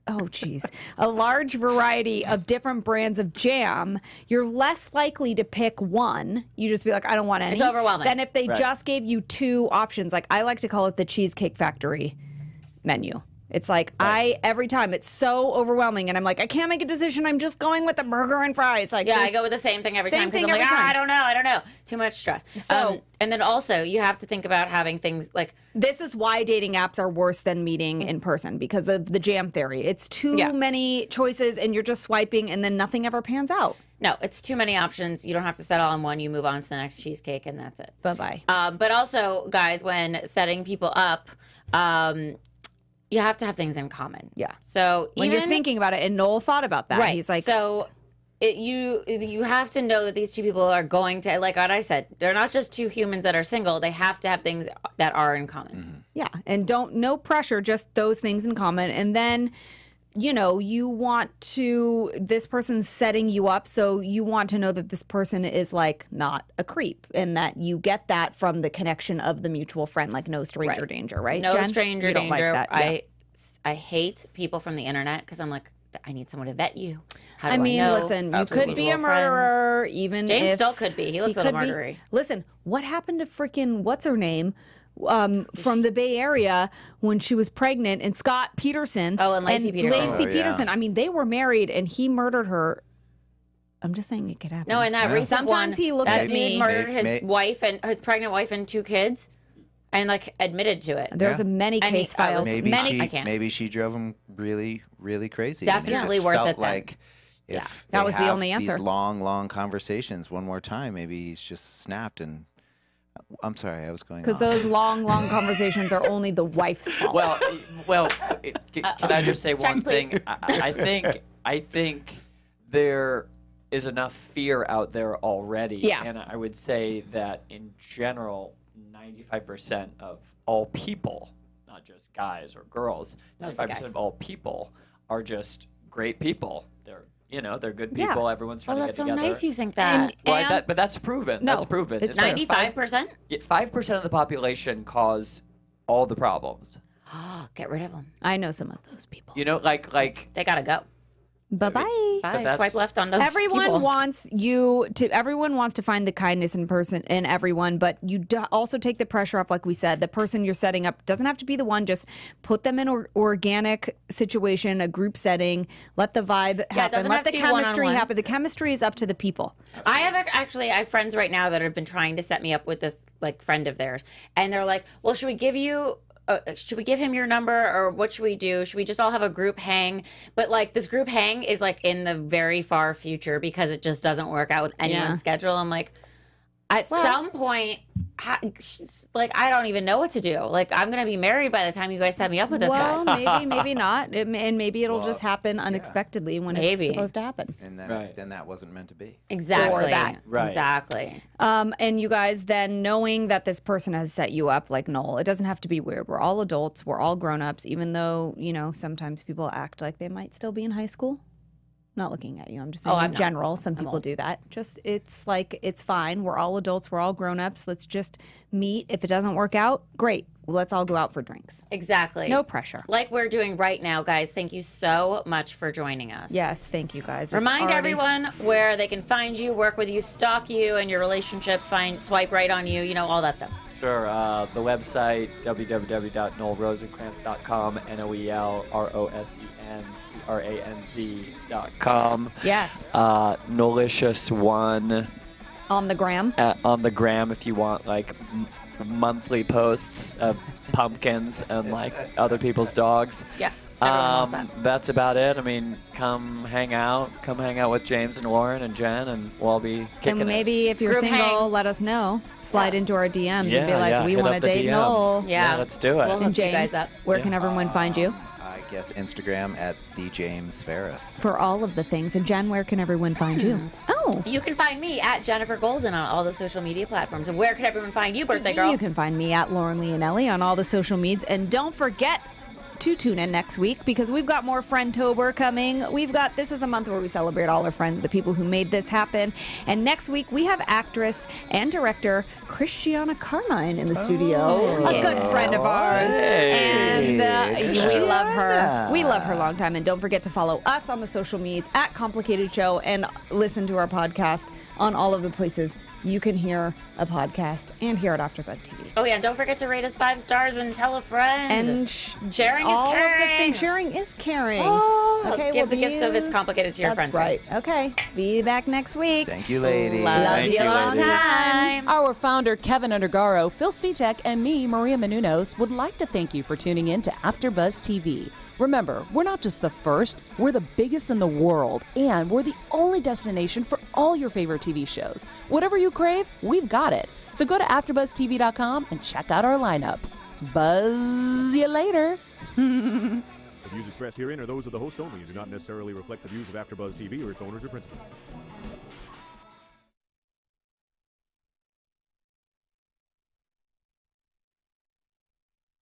Speaker 3: Oh, geez. A large variety of different brands of jam, you're less likely to pick one. You just be like, I don't want any.
Speaker 1: It's overwhelming.
Speaker 3: Than if they just gave you two options. Like, I like to call it the Cheesecake Factory menu. It's like, every time, it's so overwhelming, and I'm like, I can't make a decision, I'm just going with the burger and fries. Like,
Speaker 1: I go with the same thing every time, because I'm like, I don't know. Too much stress. So, and then also, you have to think about having things like...
Speaker 3: This is why dating apps are worse than meeting in person, because of the jam theory. It's too many choices, and you're just swiping, and then nothing ever pans out.
Speaker 1: No, it's too many options. You don't have to settle on one. You move on to the next cheesecake, and that's it.
Speaker 3: Bye-bye.
Speaker 1: But also, guys, when setting people up... you have to have things in common.
Speaker 3: Yeah.
Speaker 1: So
Speaker 3: when you're thinking about it, and Noel thought about that.
Speaker 1: Right.
Speaker 3: He's like,
Speaker 1: so you have to know that these two people are going to, like what I said, they're not just two humans that are single. They have to have things that are in common.
Speaker 5: Mm-hmm.
Speaker 3: Yeah. And no pressure, just those things in common. And then, you want to, this person's setting you up, so you want to know that this person is like not a creep, and that you get that from the connection of the mutual friend, like no stranger danger, right?
Speaker 1: No
Speaker 3: Jen?
Speaker 1: stranger
Speaker 3: You don't
Speaker 1: danger.
Speaker 3: like that,
Speaker 1: I hate people from the internet, because I'm like, I need someone to vet you. How do
Speaker 3: I mean,
Speaker 1: know?
Speaker 3: listen, you
Speaker 5: Absolutely.
Speaker 3: could be a murderer, even
Speaker 1: James
Speaker 3: if...
Speaker 1: still could be. He looks a little murdery.
Speaker 3: Listen, what happened to freaking, what's her name, from the Bay Area when she was pregnant, and Scott Peterson.
Speaker 1: Oh, and Lacey Peterson.
Speaker 3: Lacey
Speaker 5: Oh, yeah.
Speaker 3: Peterson. I mean, they were married, and he murdered her. I'm just saying it could happen.
Speaker 1: No, and that recent
Speaker 3: Sometimes
Speaker 1: one,
Speaker 3: he looks
Speaker 1: that
Speaker 3: at
Speaker 1: dude
Speaker 3: me.
Speaker 1: murdered his wife and his pregnant wife and 2 kids, and like admitted to it.
Speaker 3: There's many
Speaker 1: And
Speaker 3: case files.
Speaker 5: Maybe
Speaker 1: I can't.
Speaker 5: maybe she drove him really, really crazy. and he
Speaker 1: Definitely
Speaker 5: just
Speaker 1: worth
Speaker 5: felt
Speaker 1: it then.
Speaker 5: like if
Speaker 1: Yeah.
Speaker 3: That
Speaker 5: they
Speaker 3: was the
Speaker 5: have
Speaker 3: only answer.
Speaker 5: These long conversations one more time, maybe he's just snapped and. I'm sorry, I was going.
Speaker 3: Because
Speaker 5: off.
Speaker 3: those long conversations are only the wife's fault.
Speaker 4: Well, can I just say one
Speaker 1: please.
Speaker 4: thing? I think there is enough fear out there already.
Speaker 3: Yeah.
Speaker 4: And I would say that in general, 95% of all people, not just guys or girls,
Speaker 1: Mostly
Speaker 4: 95%
Speaker 1: guys.
Speaker 4: of all people are just great people. They're good people. Everyone's trying
Speaker 1: Oh,
Speaker 4: to
Speaker 1: that's
Speaker 4: get
Speaker 1: so
Speaker 4: together.
Speaker 1: nice you think that.
Speaker 4: But that's proven.
Speaker 3: No,
Speaker 4: That's proven.
Speaker 3: it's
Speaker 4: It's
Speaker 3: true.
Speaker 1: 95%?
Speaker 4: 5% of the population cause all the problems.
Speaker 1: Get rid of them.
Speaker 3: I know some of those people.
Speaker 4: You know, like
Speaker 1: They gotta go.
Speaker 3: Bye-bye.
Speaker 1: Bye.
Speaker 4: that's-
Speaker 1: Swipe left on those
Speaker 3: Everyone
Speaker 1: people.
Speaker 3: wants to find the kindness in everyone, but you also take the pressure off. Like we said, the person you're setting up doesn't have to be the one. Just put them in an organic situation, a group setting. Let the vibe happen.
Speaker 1: doesn't
Speaker 3: Let
Speaker 1: have
Speaker 3: the
Speaker 1: to be
Speaker 3: chemistry
Speaker 1: one-on-one.
Speaker 3: happen. The chemistry is up to the people.
Speaker 1: I have friends right now that have been trying to set me up with this like friend of theirs, and they're like, "Well, should we give him your number, or what should we do? Should we just all have a group hang?" But like this group hang is like in the very far future because it just doesn't work out with anyone's schedule. I'm like, at some point, like I don't even know what to do. Like I'm gonna be married by the time you guys set me up with this guy.
Speaker 3: Maybe not, and maybe it'll just happen unexpectedly when it's supposed to happen.
Speaker 5: And then that wasn't meant to be.
Speaker 1: Exactly.
Speaker 3: Or that.
Speaker 4: Right.
Speaker 1: Exactly.
Speaker 3: And you guys then knowing that this person has set you up like Noel, it doesn't have to be weird. We're all adults. We're all grown-ups, even though, sometimes people act like they might still be in high school. Not looking at you. I'm just saying
Speaker 1: I'm
Speaker 3: in
Speaker 1: not.
Speaker 3: general, some
Speaker 1: I'm
Speaker 3: people
Speaker 1: old.
Speaker 3: do that. Just, it's like, it's fine. We're all adults. We're all grown-ups. Let's just meet. If it doesn't work out, great. Let's all go out for drinks.
Speaker 1: Exactly.
Speaker 3: No pressure.
Speaker 1: Like we're doing right now, guys. Thank you so much for joining us.
Speaker 3: Yes, thank you guys. It's
Speaker 1: Remind
Speaker 3: already-
Speaker 1: everyone where they can find you, work with you, stalk you, and your relationships, swipe right on you, all that stuff.
Speaker 4: Sure. The website, www.noelrosencrantz.com, NOELROSENCRANZ.com.
Speaker 3: Yes.
Speaker 4: Nolicious1
Speaker 3: On the gram.
Speaker 4: on the gram if you want like monthly posts of pumpkins and like other people's dogs.
Speaker 1: Yeah. Everyone wants that.
Speaker 4: That's about it. I mean, come hang out with James and Lauren and Jen, and we'll all be kicking
Speaker 3: And maybe if you're
Speaker 1: Group
Speaker 3: single,
Speaker 1: hang.
Speaker 3: let us know. Slide into our DMs and be
Speaker 4: Yeah,
Speaker 3: like,
Speaker 4: yeah,
Speaker 3: we
Speaker 4: hit
Speaker 3: want to
Speaker 4: up the
Speaker 3: date
Speaker 4: DM.
Speaker 3: Noel.
Speaker 1: Yeah.
Speaker 4: let's do it.
Speaker 1: We'll
Speaker 3: And
Speaker 1: hook you guys
Speaker 3: James,
Speaker 1: up.
Speaker 3: where can everyone find you?
Speaker 5: I guess Instagram at the James Ferris.
Speaker 3: For all of the things. And Jen, where can everyone find you? Oh.
Speaker 1: You can find me at Jennifer Golden on all the social media platforms. And where can everyone find you, birthday girl?
Speaker 3: You can find me at Lauren Leonelli on all the social medias. And don't forget to tune in next week because we've got more Friendtober coming. This is a month where we celebrate all our friends, the people who made this happen. And next week we have actress and director Christiana Carmine in the studio, a good friend of ours. And we love her. We love her long time. And don't forget to follow us on the social medias at Complicated Show and listen to our podcast on all of the places you can hear a podcast and hear it AfterBuzz TV.
Speaker 1: Oh, yeah. And don't forget to rate us 5 stars and tell a friend.
Speaker 3: And
Speaker 1: sharing is
Speaker 3: all
Speaker 1: caring.
Speaker 3: of the things. Sharing is caring.
Speaker 1: Oh,
Speaker 3: okay,
Speaker 1: give
Speaker 3: well,
Speaker 1: the gift of It's Complicated to your friends.
Speaker 3: That's right. Okay. Be back next week.
Speaker 5: Thank you, ladies.
Speaker 1: Love
Speaker 4: Thank
Speaker 1: you
Speaker 4: you,
Speaker 1: long
Speaker 4: ladies.
Speaker 1: time.
Speaker 7: Our founder, Keven Undergaro, Phil Svitek, and me, Maria Menounos, would like to thank you for tuning in to AfterBuzz TV. Remember, we're not just the first, we're the biggest in the world, and we're the only destination for all your favorite TV shows. Whatever you crave, we've got it. So go to AfterBuzzTV.com and check out our lineup. Buzz you later.
Speaker 8: The views expressed herein are those of the hosts only and do not necessarily reflect the views of AfterBuzz TV or its owners or principals.